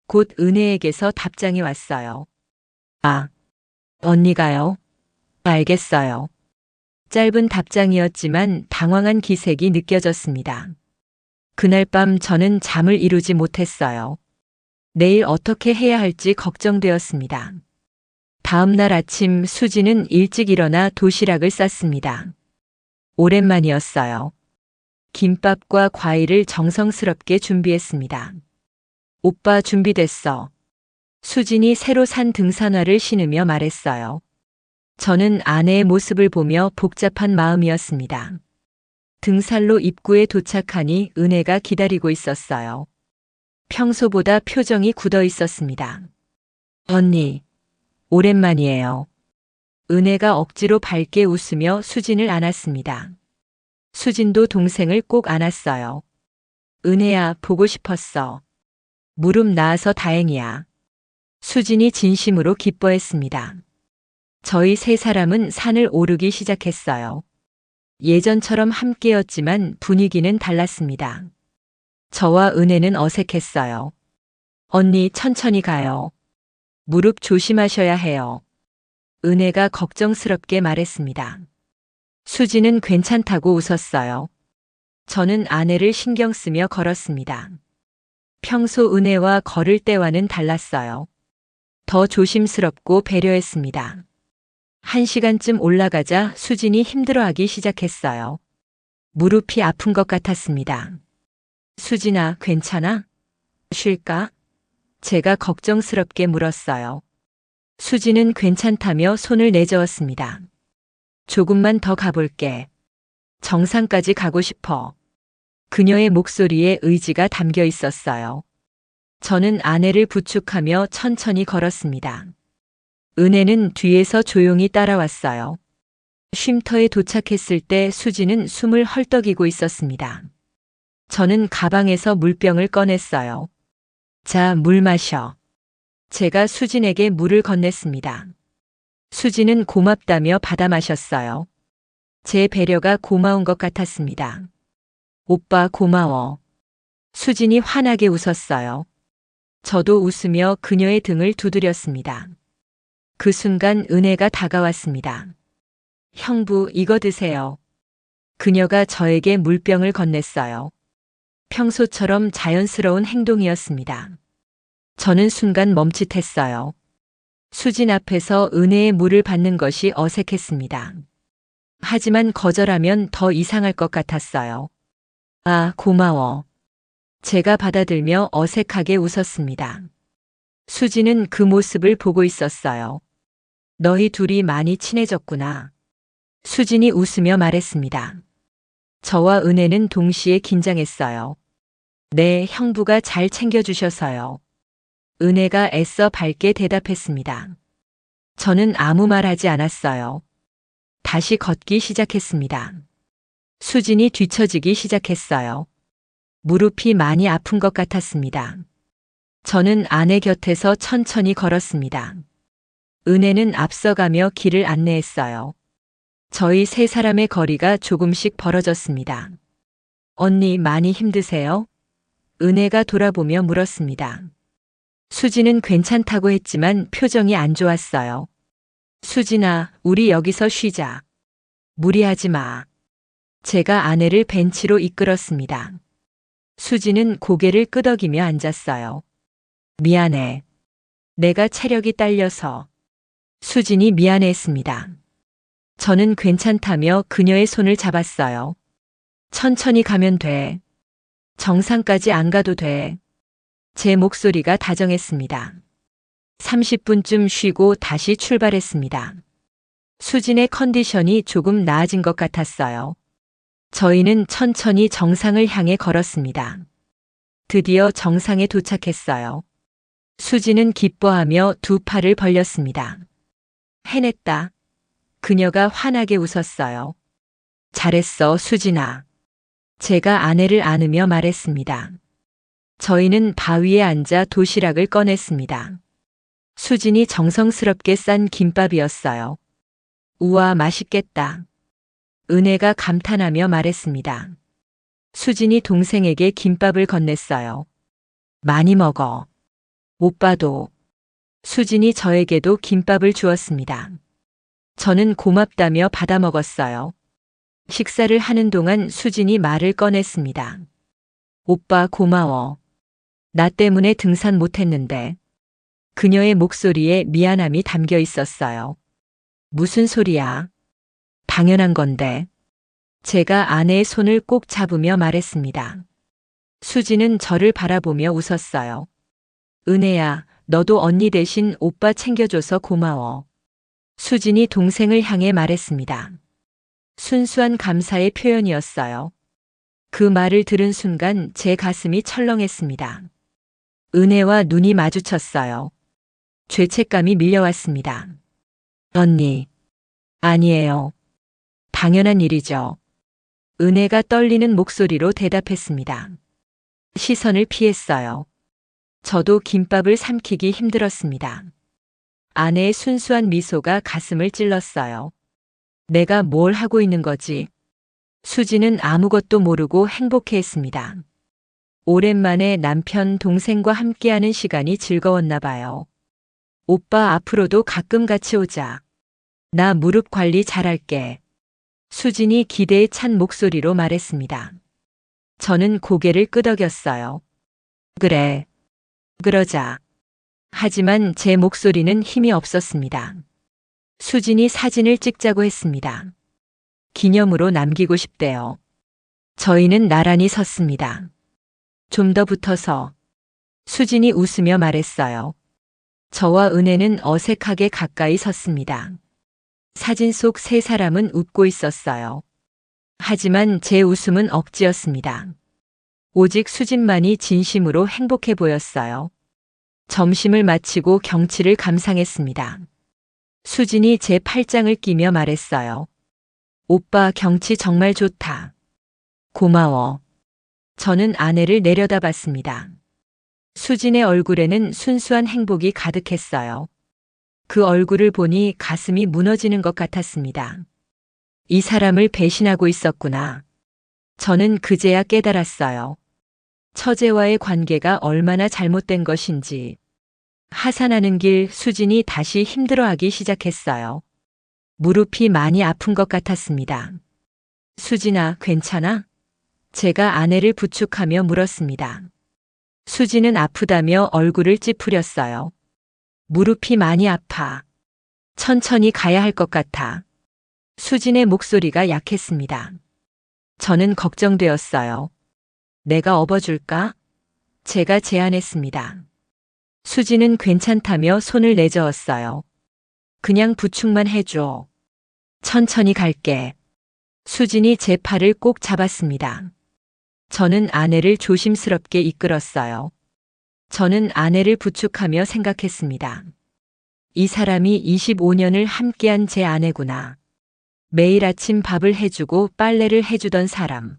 곧 은혜에게서 답장이 왔어요. 아, 언니가요? 알겠어요. 짧은 답장이었지만 당황한 기색이 느껴졌습니다. 그날 밤 저는 잠을 이루지 못했어요. 내일 어떻게 해야 할지 걱정되었습니다. 다음 날 아침 수지는 일찍 일어나 도시락을 쌌습니다. 오랜만이었어요. 김밥과 과일을 정성스럽게 준비했습니다. 오빠 준비됐어. 수진이 새로 산 등산화를 신으며 말했어요. 저는 아내의 모습을 보며 복잡한 마음이었습니다. 등산로 입구에 도착하니 은혜가 기다리고 있었어요. 평소보다 표정이 굳어 있었습니다. 언니, 오랜만이에요. 은혜가 억지로 밝게 웃으며 수진을 안았습니다. 수진도 동생을 꼭 안았어요. 은혜야, 보고 싶었어. 무릎 나아서 다행이야. 수진이 진심으로 기뻐했습니다. 저희 세 사람은 산을 오르기 시작했어요. 예전처럼 함께였지만 분위기는 달랐습니다. 저와 은혜는 어색했어요. 언니, 천천히 가요. 무릎 조심하셔야 해요. 은혜가 걱정스럽게 말했습니다. 수지는 괜찮다고 웃었어요. 저는 아내를 신경 쓰며 걸었습니다. 평소 은혜와 걸을 때와는 달랐어요. 더 조심스럽고 배려했습니다. 1시간쯤 올라가자 수진이 힘들어하기 시작했어요. 무릎이 아픈 것 같았습니다. 수진아, 괜찮아? 쉴까? 제가 걱정스럽게 물었어요. 수진은 괜찮다며 손을 내저었습니다. 조금만 더 가볼게. 정상까지 가고 싶어. 그녀의 목소리에 의지가 담겨 있었어요. 저는 아내를 부축하며 천천히 걸었습니다. 은혜는 뒤에서 조용히 따라왔어요. 쉼터에 도착했을 때 수지는 숨을 헐떡이고 있었습니다. 저는 가방에서 물병을 꺼냈어요. 자, 물 마셔. 제가 수진에게 물을 건넸습니다. 수지는 고맙다며 받아 마셨어요. 제 배려가 고마운 것 같았습니다. 오빠 고마워. 수진이 환하게 웃었어요. 저도 웃으며 그녀의 등을 두드렸습니다. 그 순간 은혜가 다가왔습니다. 형부, 이거 드세요. 그녀가 저에게 물병을 건넸어요. 평소처럼 자연스러운 행동이었습니다. 저는 순간 멈칫했어요. 수진 앞에서 은혜의 물을 받는 것이 어색했습니다. 하지만 거절하면 더 이상할 것 같았어요. 아, 고마워. 제가 받아들며 어색하게 웃었습니다. 수지는 그 모습을 보고 있었어요. 너희 둘이 많이 친해졌구나. 수진이 웃으며 말했습니다. 저와 은혜는 동시에 긴장했어요. 네, 형부가 잘 챙겨주셔서요. 은혜가 애써 밝게 대답했습니다. 저는 아무 말 하지 않았어요. 다시 걷기 시작했습니다. 수진이 뒤처지기 시작했어요. 무릎이 많이 아픈 것 같았습니다. 저는 아내 곁에서 천천히 걸었습니다. 은혜는 앞서가며 길을 안내했어요. 저희 세 사람의 거리가 조금씩 벌어졌습니다. 언니, 많이 힘드세요? 은혜가 돌아보며 물었습니다. 수지는 괜찮다고 했지만 표정이 안 좋았어요. 수진아, 우리 여기서 쉬자. 무리하지 마. 제가 아내를 벤치로 이끌었습니다. 수지는 고개를 끄덕이며 앉았어요. 미안해. 내가 체력이 딸려서. 수진이 미안해했습니다. 저는 괜찮다며 그녀의 손을 잡았어요. 천천히 가면 돼. 정상까지 안 가도 돼. 제 목소리가 다정했습니다. 30분쯤 쉬고 다시 출발했습니다. 수진의 컨디션이 조금 나아진 것 같았어요. 저희는 천천히 정상을 향해 걸었습니다. 드디어 정상에 도착했어요. 수진은 기뻐하며 두 팔을 벌렸습니다. 해냈다. 그녀가 환하게 웃었어요. 잘했어, 수진아. 제가 아내를 안으며 말했습니다. 저희는 바위에 앉아 도시락을 꺼냈습니다. 수진이 정성스럽게 싼 김밥이었어요. 우와, 맛있겠다. 은혜가 감탄하며 말했습니다. 수진이 동생에게 김밥을 건넸어요. 많이 먹어. 오빠도. 수진이 저에게도 김밥을 주었습니다. 저는 고맙다며 받아 먹었어요. 식사를 하는 동안 수진이 말을 꺼냈습니다. 오빠 고마워. 나 때문에 등산 못했는데. 그녀의 목소리에 미안함이 담겨 있었어요. 무슨 소리야? 당연한 건데. 제가 아내의 손을 꼭 잡으며 말했습니다. 수진은 저를 바라보며 웃었어요. 은혜야, 너도 언니 대신 오빠 챙겨줘서 고마워. 수진이 동생을 향해 말했습니다. 순수한 감사의 표현이었어요. 그 말을 들은 순간 제 가슴이 철렁했습니다. 은혜와 눈이 마주쳤어요. 죄책감이 밀려왔습니다. 언니. 아니에요. 당연한 일이죠. 은혜가 떨리는 목소리로 대답했습니다. 시선을 피했어요. 저도 김밥을 삼키기 힘들었습니다. 아내의 순수한 미소가 가슴을 찔렀어요. 내가 뭘 하고 있는 거지? 수지는 아무것도 모르고 행복해했습니다. 오랜만에 남편, 동생과 함께하는 시간이 즐거웠나 봐요. 오빠 앞으로도 가끔 같이 오자. 나 무릎 관리 잘할게. 수진이 기대에 찬 목소리로 말했습니다. 저는 고개를 끄덕였어요. 그래. 그러자. 하지만 제 목소리는 힘이 없었습니다. 수진이 사진을 찍자고 했습니다. 기념으로 남기고 싶대요. 저희는 나란히 섰습니다. 좀 더 붙어서. 수진이 웃으며 말했어요. 저와 은혜는 어색하게 가까이 섰습니다. 사진 속 세 사람은 웃고 있었어요. 하지만 제 웃음은 억지였습니다. 오직 수진만이 진심으로 행복해 보였어요. 점심을 마치고 경치를 감상했습니다. 수진이 제 팔짱을 끼며 말했어요. 오빠 경치 정말 좋다. 고마워. 저는 아내를 내려다봤습니다. 수진의 얼굴에는 순수한 행복이 가득했어요. 그 얼굴을 보니 가슴이 무너지는 것 같았습니다. 이 사람을 배신하고 있었구나. 저는 그제야 깨달았어요. 처제와의 관계가 얼마나 잘못된 것인지. 하산하는 길 수진이 다시 힘들어하기 시작했어요. 무릎이 많이 아픈 것 같았습니다. 수진아, 괜찮아? 제가 아내를 부축하며 물었습니다. 수진은 아프다며 얼굴을 찌푸렸어요. 무릎이 많이 아파. 천천히 가야 할 것 같아. 수진의 목소리가 약했습니다. 저는 걱정되었어요. 내가 업어줄까? 제가 제안했습니다. 수진은 괜찮다며 손을 내저었어요. 그냥 부축만 해줘. 천천히 갈게. 수진이 제 팔을 꼭 잡았습니다. 저는 아내를 조심스럽게 이끌었어요. 저는 아내를 부축하며 생각했습니다. 이 사람이 25년을 함께한 제 아내구나. 매일 아침 밥을 해주고 빨래를 해주던 사람.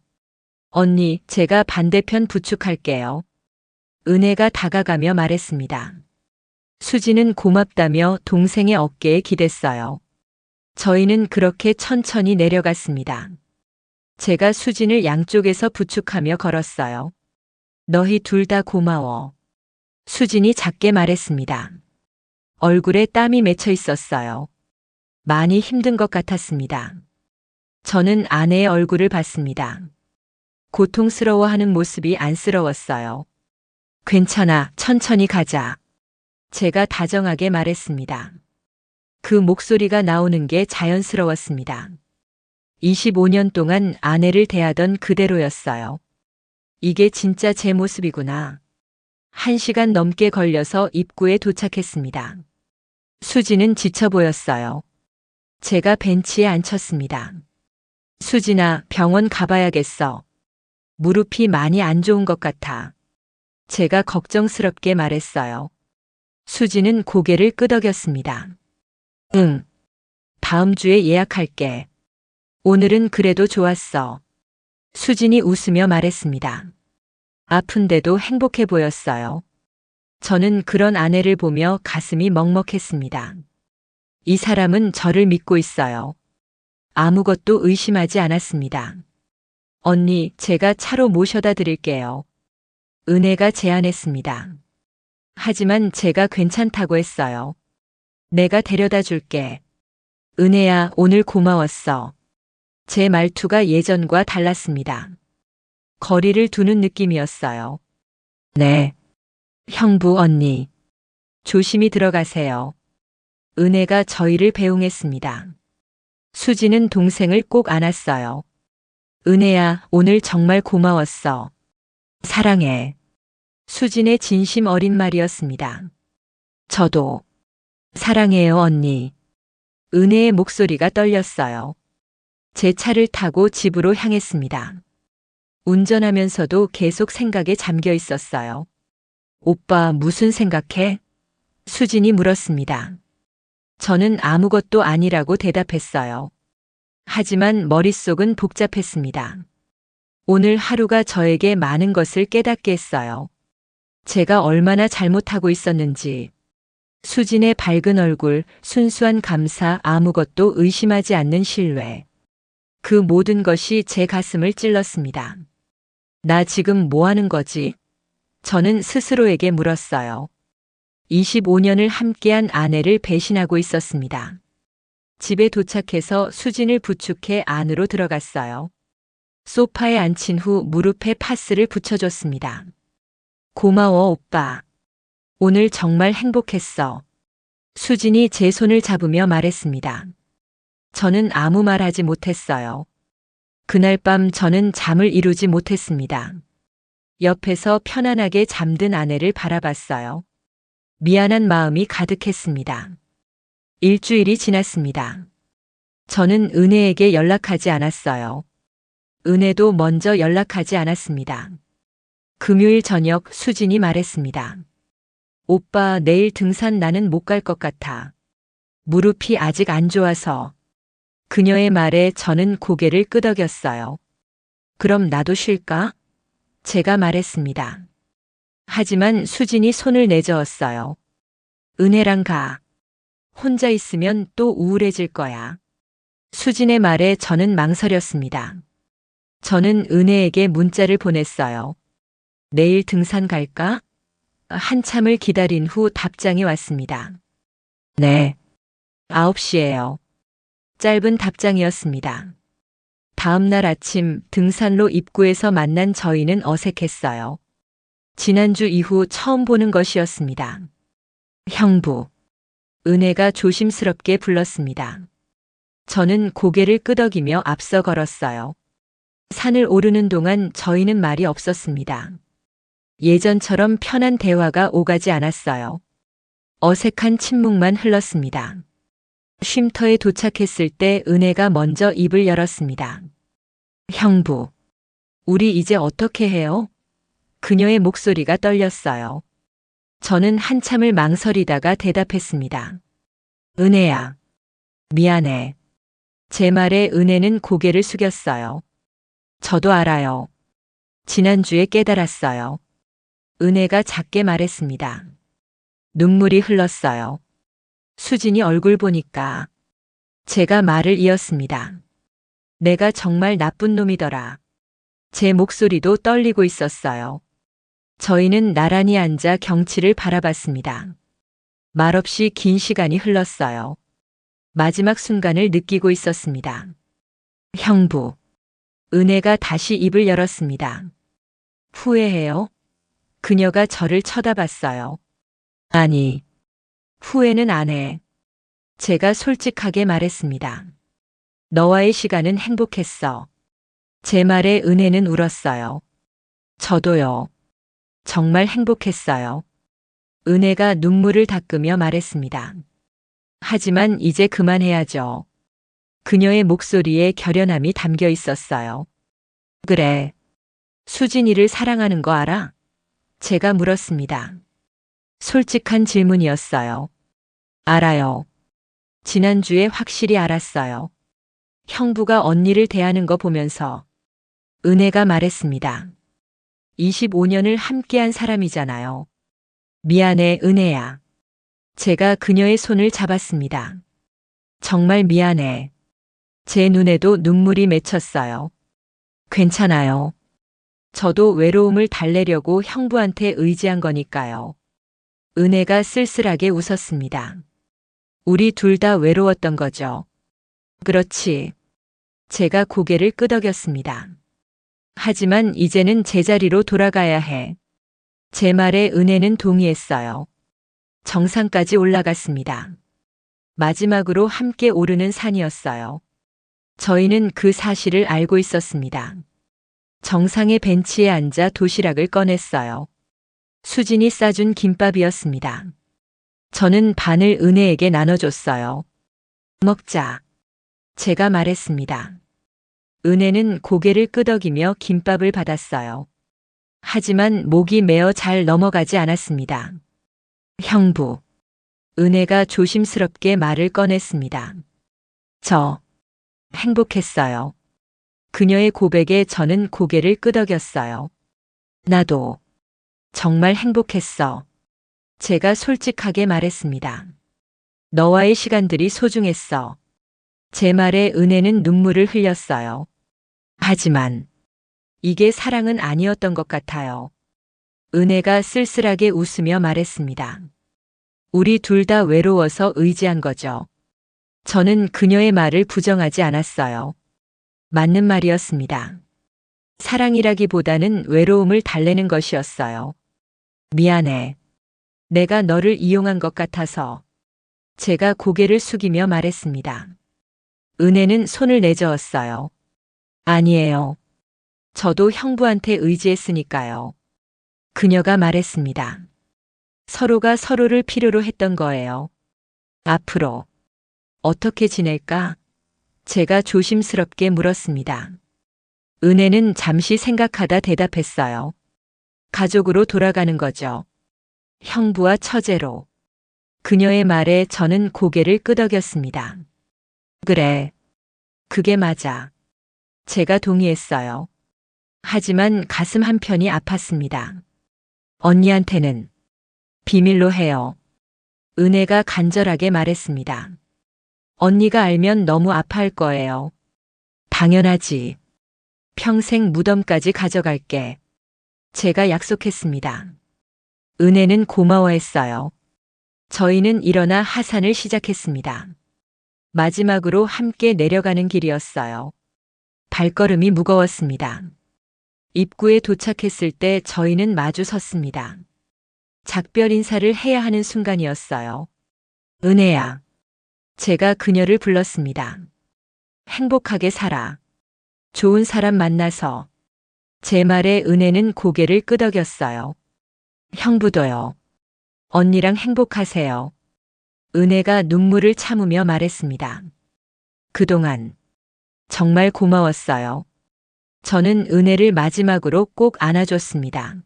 언니, 제가 반대편 부축할게요. 은혜가 다가가며 말했습니다. 수지는 고맙다며 동생의 어깨에 기댔어요. 저희는 그렇게 천천히 내려갔습니다. 제가 수진을 양쪽에서 부축하며 걸었어요. 너희 둘 다 고마워. 수진이 작게 말했습니다. 얼굴에 땀이 맺혀 있었어요. 많이 힘든 것 같았습니다. 저는 아내의 얼굴을 봤습니다. 고통스러워하는 모습이 안쓰러웠어요. 괜찮아, 천천히 가자. 제가 다정하게 말했습니다. 그 목소리가 나오는 게 자연스러웠습니다. 25년 동안 아내를 대하던 그대로였어요. 이게 진짜 제 모습이구나. 1시간 넘게 걸려서 입구에 도착했습니다. 수지는 지쳐 보였어요. 제가 벤치에 앉혔습니다. 수진아, 병원 가봐야겠어. 무릎이 많이 안 좋은 것 같아. 제가 걱정스럽게 말했어요. 수지는 고개를 끄덕였습니다. 응. 다음 주에 예약할게. 오늘은 그래도 좋았어. 수진이 웃으며 말했습니다. 아픈데도 행복해 보였어요. 저는 그런 아내를 보며 가슴이 먹먹했습니다. 이 사람은 저를 믿고 있어요. 아무것도 의심하지 않았습니다. 언니, 제가 차로 모셔다 드릴게요. 은혜가 제안했습니다. 하지만 제가 괜찮다고 했어요. 내가 데려다 줄게. 은혜야, 오늘 고마웠어. 제 말투가 예전과 달랐습니다. 거리를 두는 느낌이었어요. 네. 형부 언니. 조심히 들어가세요. 은혜가 저희를 배웅했습니다. 수지는 동생을 꼭 안았어요. 은혜야, 오늘 정말 고마웠어. 사랑해. 수진의 진심 어린 말이었습니다. 저도 사랑해요, 언니. 은혜의 목소리가 떨렸어요. 제 차를 타고 집으로 향했습니다. 운전하면서도 계속 생각에 잠겨 있었어요. 오빠, 무슨 생각해? 수진이 물었습니다. 저는 아무것도 아니라고 대답했어요. 하지만 머릿속은 복잡했습니다. 오늘 하루가 저에게 많은 것을 깨닫게 했어요. 제가 얼마나 잘못하고 있었는지. 수진의 밝은 얼굴, 순수한 감사, 아무것도 의심하지 않는 신뢰. 그 모든 것이 제 가슴을 찔렀습니다. 나 지금 뭐 하는 거지? 저는 스스로에게 물었어요. 25년을 함께한 아내를 배신하고 있었습니다. 집에 도착해서 수진을 부축해 안으로 들어갔어요. 소파에 앉힌 후 무릎에 파스를 붙여줬습니다. 고마워, 오빠. 오늘 정말 행복했어. 수진이 제 손을 잡으며 말했습니다. 저는 아무 말 하지 못했어요. 그날 밤 저는 잠을 이루지 못했습니다. 옆에서 편안하게 잠든 아내를 바라봤어요. 미안한 마음이 가득했습니다. 일주일이 지났습니다. 저는 은혜에게 연락하지 않았어요. 은혜도 먼저 연락하지 않았습니다. 금요일 저녁 수진이 말했습니다. 오빠, 내일 등산 나는 못 갈 것 같아. 무릎이 아직 안 좋아서. 그녀의 말에 저는 고개를 끄덕였어요. 그럼 나도 쉴까? 제가 말했습니다. 하지만 수진이 손을 내저었어요. 은혜랑 가. 혼자 있으면 또 우울해질 거야. 수진의 말에 저는 망설였습니다. 저는 은혜에게 문자를 보냈어요. 내일 등산 갈까? 한참을 기다린 후 답장이 왔습니다. 네. 9시예요. 짧은 답장이었습니다. 다음 날 아침 등산로 입구에서 만난 저희는 어색했어요. 지난주 이후 처음 보는 것이었습니다. 형부. 은혜가 조심스럽게 불렀습니다. 저는 고개를 끄덕이며 앞서 걸었어요. 산을 오르는 동안 저희는 말이 없었습니다. 예전처럼 편한 대화가 오가지 않았어요. 어색한 침묵만 흘렀습니다. 쉼터에 도착했을 때 은혜가 먼저 입을 열었습니다. 형부, 우리 이제 어떻게 해요? 그녀의 목소리가 떨렸어요. 저는 한참을 망설이다가 대답했습니다. 은혜야, 미안해. 제 말에 은혜는 고개를 숙였어요. 저도 알아요. 지난주에 깨달았어요. 은혜가 작게 말했습니다. 눈물이 흘렀어요. 수진이 얼굴 보니까 제가 말을 이었습니다. 내가 정말 나쁜 놈이더라. 제 목소리도 떨리고 있었어요. 저희는 나란히 앉아 경치를 바라봤습니다. 말없이 긴 시간이 흘렀어요. 마지막 순간을 느끼고 있었습니다. 형부. 은혜가 다시 입을 열었습니다. 후회해요? 그녀가 저를 쳐다봤어요. 아니, 후회는 안 해. 제가 솔직하게 말했습니다. 너와의 시간은 행복했어. 제 말에 은혜는 울었어요. 저도요. 정말 행복했어요. 은혜가 눈물을 닦으며 말했습니다. 하지만 이제 그만해야죠. 그녀의 목소리에 결연함이 담겨 있었어요. 그래. 수진이를 사랑하는 거 알아? 제가 물었습니다. 솔직한 질문이었어요. 알아요. 지난주에 확실히 알았어요. 형부가 언니를 대하는 거 보면서 은혜가 말했습니다. 25년을 함께한 사람이잖아요. 미안해, 은혜야. 제가 그녀의 손을 잡았습니다. 정말 미안해. 제 눈에도 눈물이 맺혔어요. 괜찮아요. 저도 외로움을 달래려고 형부한테 의지한 거니까요. 은혜가 쓸쓸하게 웃었습니다. 우리 둘 다 외로웠던 거죠. 그렇지. 제가 고개를 끄덕였습니다. 하지만 이제는 제자리로 돌아가야 해. 제 말에 은혜는 동의했어요. 정상까지 올라갔습니다. 마지막으로 함께 오르는 산이었어요. 저희는 그 사실을 알고 있었습니다. 정상의 벤치에 앉아 도시락을 꺼냈어요. 수진이 싸준 김밥이었습니다. 저는 반을 은혜에게 나눠줬어요. 먹자. 제가 말했습니다. 은혜는 고개를 끄덕이며 김밥을 받았어요. 하지만 목이 메어 잘 넘어가지 않았습니다. 형부. 은혜가 조심스럽게 말을 꺼냈습니다. 저 행복했어요. 그녀의 고백에 저는 고개를 끄덕였어요. 나도 정말 행복했어. 제가 솔직하게 말했습니다. 너와의 시간들이 소중했어. 제 말에 은혜는 눈물을 흘렸어요. 하지만 이게 사랑은 아니었던 것 같아요. 은혜가 쓸쓸하게 웃으며 말했습니다. 우리 둘 다 외로워서 의지한 거죠. 저는 그녀의 말을 부정하지 않았어요. 맞는 말이었습니다. 사랑이라기보다는 외로움을 달래는 것이었어요. 미안해. 내가 너를 이용한 것 같아서. 제가 고개를 숙이며 말했습니다. 은혜는 손을 내저었어요. 아니에요. 저도 형부한테 의지했으니까요. 그녀가 말했습니다. 서로가 서로를 필요로 했던 거예요. 앞으로 어떻게 지낼까? 제가 조심스럽게 물었습니다. 은혜는 잠시 생각하다 대답했어요. 가족으로 돌아가는 거죠. 형부와 처제로. 그녀의 말에 저는 고개를 끄덕였습니다. 그래. 그게 맞아. 제가 동의했어요. 하지만 가슴 한편이 아팠습니다. 언니한테는 비밀로 해요. 은혜가 간절하게 말했습니다. 언니가 알면 너무 아파할 거예요. 당연하지. 평생 무덤까지 가져갈게. 제가 약속했습니다. 은혜는 고마워했어요. 저희는 일어나 하산을 시작했습니다. 마지막으로 함께 내려가는 길이었어요. 발걸음이 무거웠습니다. 입구에 도착했을 때 저희는 마주 섰습니다. 작별 인사를 해야 하는 순간이었어요. 은혜야. 제가 그녀를 불렀습니다. 행복하게 살아. 좋은 사람 만나서. 제 말에 은혜는 고개를 끄덕였어요. 형부도요. 언니랑 행복하세요. 은혜가 눈물을 참으며 말했습니다. 그동안 정말 고마웠어요. 저는 은혜를 마지막으로 꼭 안아줬습니다.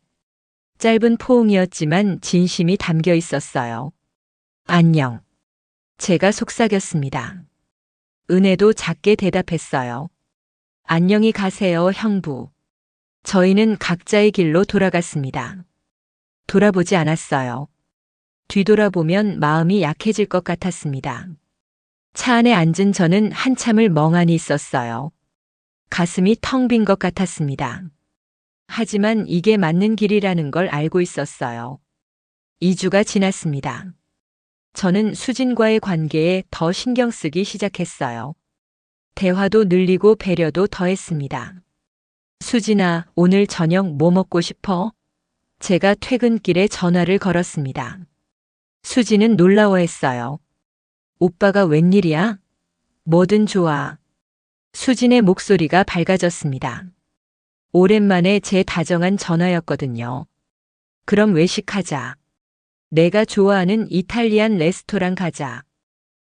짧은 포옹이었지만 진심이 담겨 있었어요. 안녕. 제가 속삭였습니다. 은혜도 작게 대답했어요. 안녕히 가세요, 형부. 저희는 각자의 길로 돌아갔습니다. 돌아보지 않았어요. 뒤돌아보면 마음이 약해질 것 같았습니다. 차 안에 앉은 저는 한참을 멍하니 있었어요. 가슴이 텅 빈 것 같았습니다. 하지만 이게 맞는 길이라는 걸 알고 있었어요. 2주가 지났습니다. 저는 수진과의 관계에 더 신경 쓰기 시작했어요. 대화도 늘리고 배려도 더했습니다. 수진아, 오늘 저녁 뭐 먹고 싶어? 제가 퇴근길에 전화를 걸었습니다. 수진은 놀라워했어요. 오빠가 웬일이야? 뭐든 좋아. 수진의 목소리가 밝아졌습니다. 오랜만에 제 다정한 전화였거든요. 그럼 외식하자. 내가 좋아하는 이탈리안 레스토랑 가자.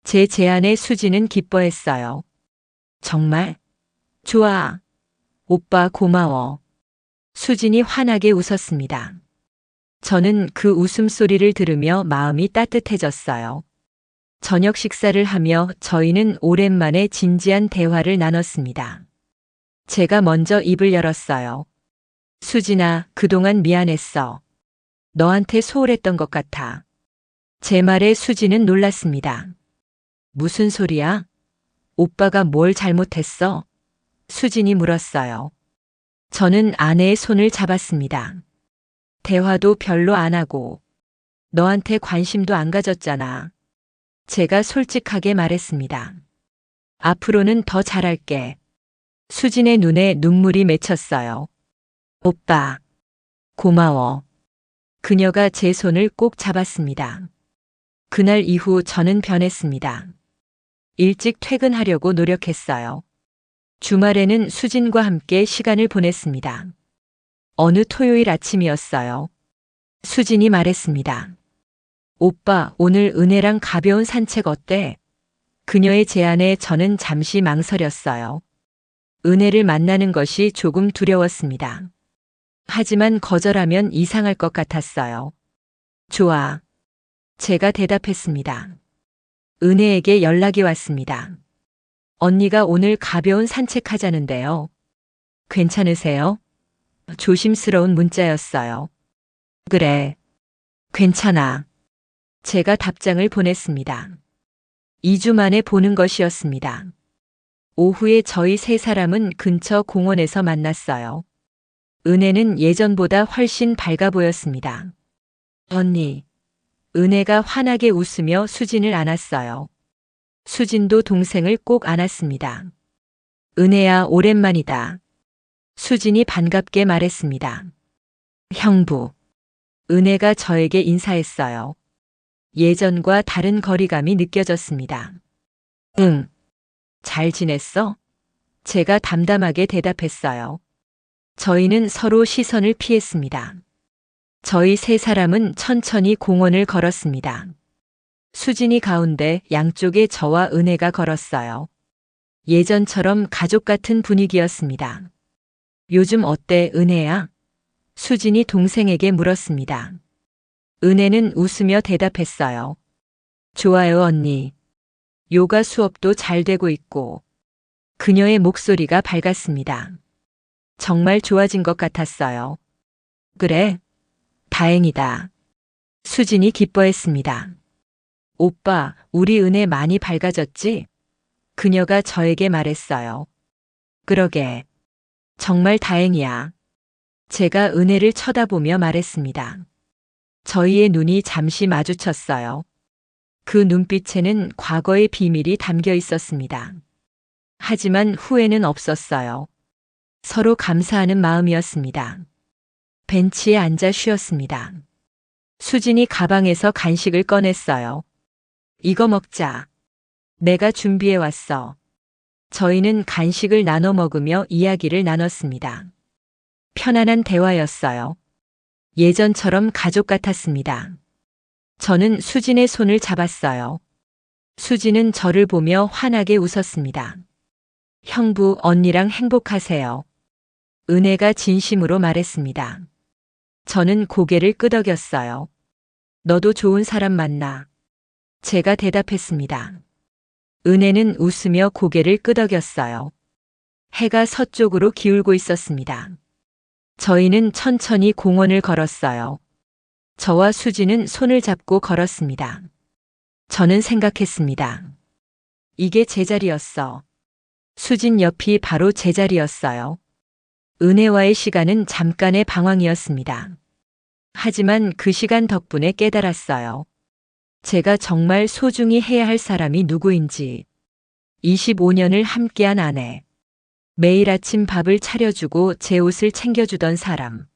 제 제안에 수지는 기뻐했어요. 정말? 좋아. 오빠 고마워. 수진이 환하게 웃었습니다. 저는 그 웃음소리를 들으며 마음이 따뜻해졌어요. 저녁 식사를 하며 저희는 오랜만에 진지한 대화를 나눴습니다. 제가 먼저 입을 열었어요. 수진아, 그동안 미안했어. 너한테 소홀했던 것 같아. 제 말에 수진은 놀랐습니다. 무슨 소리야? 오빠가 뭘 잘못했어? 수진이 물었어요. 저는 아내의 손을 잡았습니다. 대화도 별로 안 하고 너한테 관심도 안 가졌잖아. 제가 솔직하게 말했습니다. 앞으로는 더 잘할게. 수진의 눈에 눈물이 맺혔어요. 오빠, 고마워. 그녀가 제 손을 꼭 잡았습니다. 그날 이후 저는 변했습니다. 일찍 퇴근하려고 노력했어요. 주말에는 수진과 함께 시간을 보냈습니다. 어느 토요일 아침이었어요. 수진이 말했습니다. 오빠, 오늘 은혜랑 가벼운 산책 어때? 그녀의 제안에 저는 잠시 망설였어요. 은혜를 만나는 것이 조금 두려웠습니다. 하지만 거절하면 이상할 것 같았어요. 좋아. 제가 대답했습니다. 은혜에게 연락이 왔습니다. 언니가 오늘 가벼운 산책하자는데요. 괜찮으세요? 조심스러운 문자였어요. 그래. 괜찮아. 제가 답장을 보냈습니다. 2주 만에 보는 것이었습니다. 오후에 저희 세 사람은 근처 공원에서 만났어요. 은혜는 예전보다 훨씬 밝아 보였습니다. 언니. 은혜가 환하게 웃으며 수진을 안았어요. 수진도 동생을 꼭 안았습니다. 은혜야, 오랜만이다. 수진이 반갑게 말했습니다. 형부. 은혜가 저에게 인사했어요. 예전과 다른 거리감이 느껴졌습니다. 응. 잘 지냈어? 제가 담담하게 대답했어요. 저희는 서로 시선을 피했습니다. 저희 세 사람은 천천히 공원을 걸었습니다. 수진이 가운데, 양쪽에 저와 은혜가 걸었어요. 예전처럼 가족 같은 분위기였습니다. 요즘 어때, 은혜야? 수진이 동생에게 물었습니다. 은혜는 웃으며 대답했어요. 좋아요, 언니. 요가 수업도 잘 되고 있고. 그녀의 목소리가 밝았습니다. 정말 좋아진 것 같았어요. 그래? 다행이다. 수진이 기뻐했습니다. 오빠, 우리 은혜 많이 밝아졌지? 그녀가 저에게 말했어요. 그러게. 정말 다행이야. 제가 은혜를 쳐다보며 말했습니다. 저희의 눈이 잠시 마주쳤어요. 그 눈빛에는 과거의 비밀이 담겨 있었습니다. 하지만 후회는 없었어요. 서로 감사하는 마음이었습니다. 벤치에 앉아 쉬었습니다. 수진이 가방에서 간식을 꺼냈어요. 이거 먹자. 내가 준비해 왔어. 저희는 간식을 나눠 먹으며 이야기를 나눴습니다. 편안한 대화였어요. 예전처럼 가족 같았습니다. 저는 수진의 손을 잡았어요. 수진은 저를 보며 환하게 웃었습니다. 형부, 언니랑 행복하세요. 은혜가 진심으로 말했습니다. 저는 고개를 끄덕였어요. 너도 좋은 사람 만나. 제가 대답했습니다. 은혜는 웃으며 고개를 끄덕였어요. 해가 서쪽으로 기울고 있었습니다. 저희는 천천히 공원을 걸었어요. 저와 수진은 손을 잡고 걸었습니다. 저는 생각했습니다. 이게 제 자리였어. 수진 옆이 바로 제 자리였어요. 은혜와의 시간은 잠깐의 방황이었습니다. 하지만 그 시간 덕분에 깨달았어요. 제가 정말 소중히 해야 할 사람이 누구인지. 25년을 함께한 아내. 매일 아침 밥을 차려주고 제 옷을 챙겨주던 사람.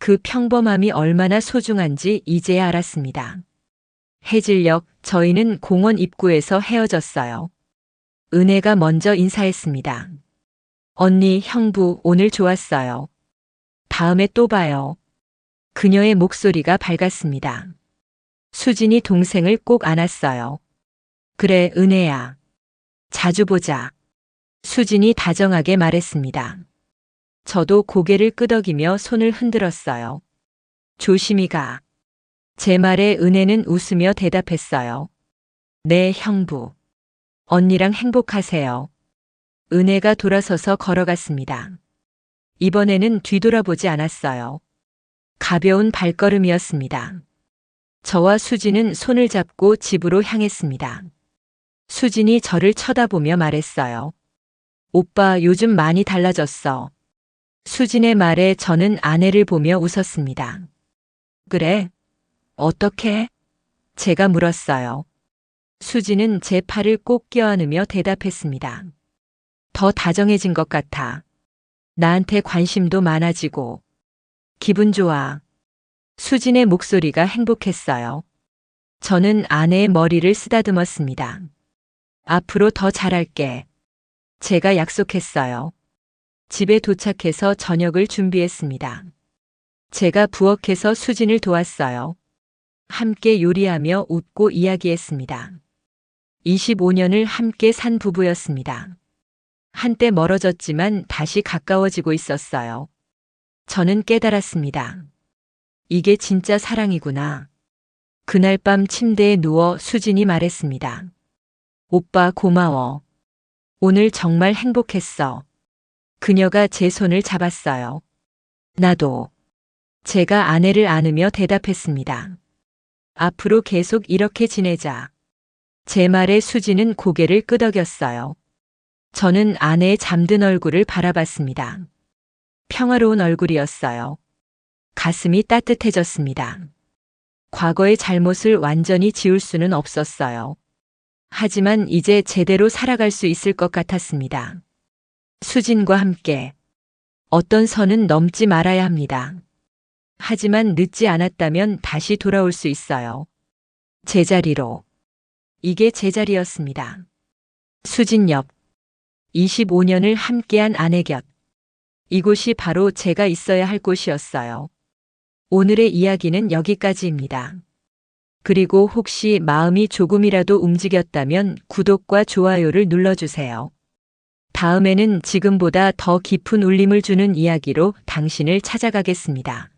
그 평범함이 얼마나 소중한지 이제야 알았습니다. 해질녘 저희는 공원 입구에서 헤어졌어요. 은혜가 먼저 인사했습니다. 언니, 형부, 오늘 좋았어요. 다음에 또 봐요. 그녀의 목소리가 밝았습니다. 수진이 동생을 꼭 안았어요. 그래, 은혜야. 자주 보자. 수진이 다정하게 말했습니다. 저도 고개를 끄덕이며 손을 흔들었어요. 조심히 가. 제 말에 은혜는 웃으며 대답했어요. 네, 형부. 언니랑 행복하세요. 은혜가 돌아서서 걸어갔습니다. 이번에는 뒤돌아보지 않았어요. 가벼운 발걸음이었습니다. 저와 수진은 손을 잡고 집으로 향했습니다. 수진이 저를 쳐다보며 말했어요. 오빠 요즘 많이 달라졌어. 수진의 말에 저는 아내를 보며 웃었습니다. 그래? 어떻게? 제가 물었어요. 수진은 제 팔을 꼭 껴안으며 대답했습니다. 더 다정해진 것 같아. 나한테 관심도 많아지고. 기분 좋아. 수진의 목소리가 행복했어요. 저는 아내의 머리를 쓰다듬었습니다. 앞으로 더 잘할게. 제가 약속했어요. 집에 도착해서 저녁을 준비했습니다. 제가 부엌에서 수진을 도왔어요. 함께 요리하며 웃고 이야기했습니다. 25년을 함께 산 부부였습니다. 한때 멀어졌지만 다시 가까워지고 있었어요. 저는 깨달았습니다. 이게 진짜 사랑이구나. 그날 밤 침대에 누워 수진이 말했습니다. 오빠 고마워. 오늘 정말 행복했어. 그녀가 제 손을 잡았어요. 나도. 제가 아내를 안으며 대답했습니다. 앞으로 계속 이렇게 지내자. 제 말에 수진은 고개를 끄덕였어요. 저는 아내의 잠든 얼굴을 바라봤습니다. 평화로운 얼굴이었어요. 가슴이 따뜻해졌습니다. 과거의 잘못을 완전히 지울 수는 없었어요. 하지만 이제 제대로 살아갈 수 있을 것 같았습니다. 수진과 함께 어떤 선은 넘지 말아야 합니다. 하지만 늦지 않았다면 다시 돌아올 수 있어요. 제자리로. 이게 제자리였습니다. 수진 옆. 25년을 함께한 아내 곁. 이곳이 바로 제가 있어야 할 곳이었어요. 오늘의 이야기는 여기까지입니다. 그리고 혹시 마음이 조금이라도 움직였다면 구독과 좋아요를 눌러주세요. 다음에는 지금보다 더 깊은 울림을 주는 이야기로 당신을 찾아가겠습니다.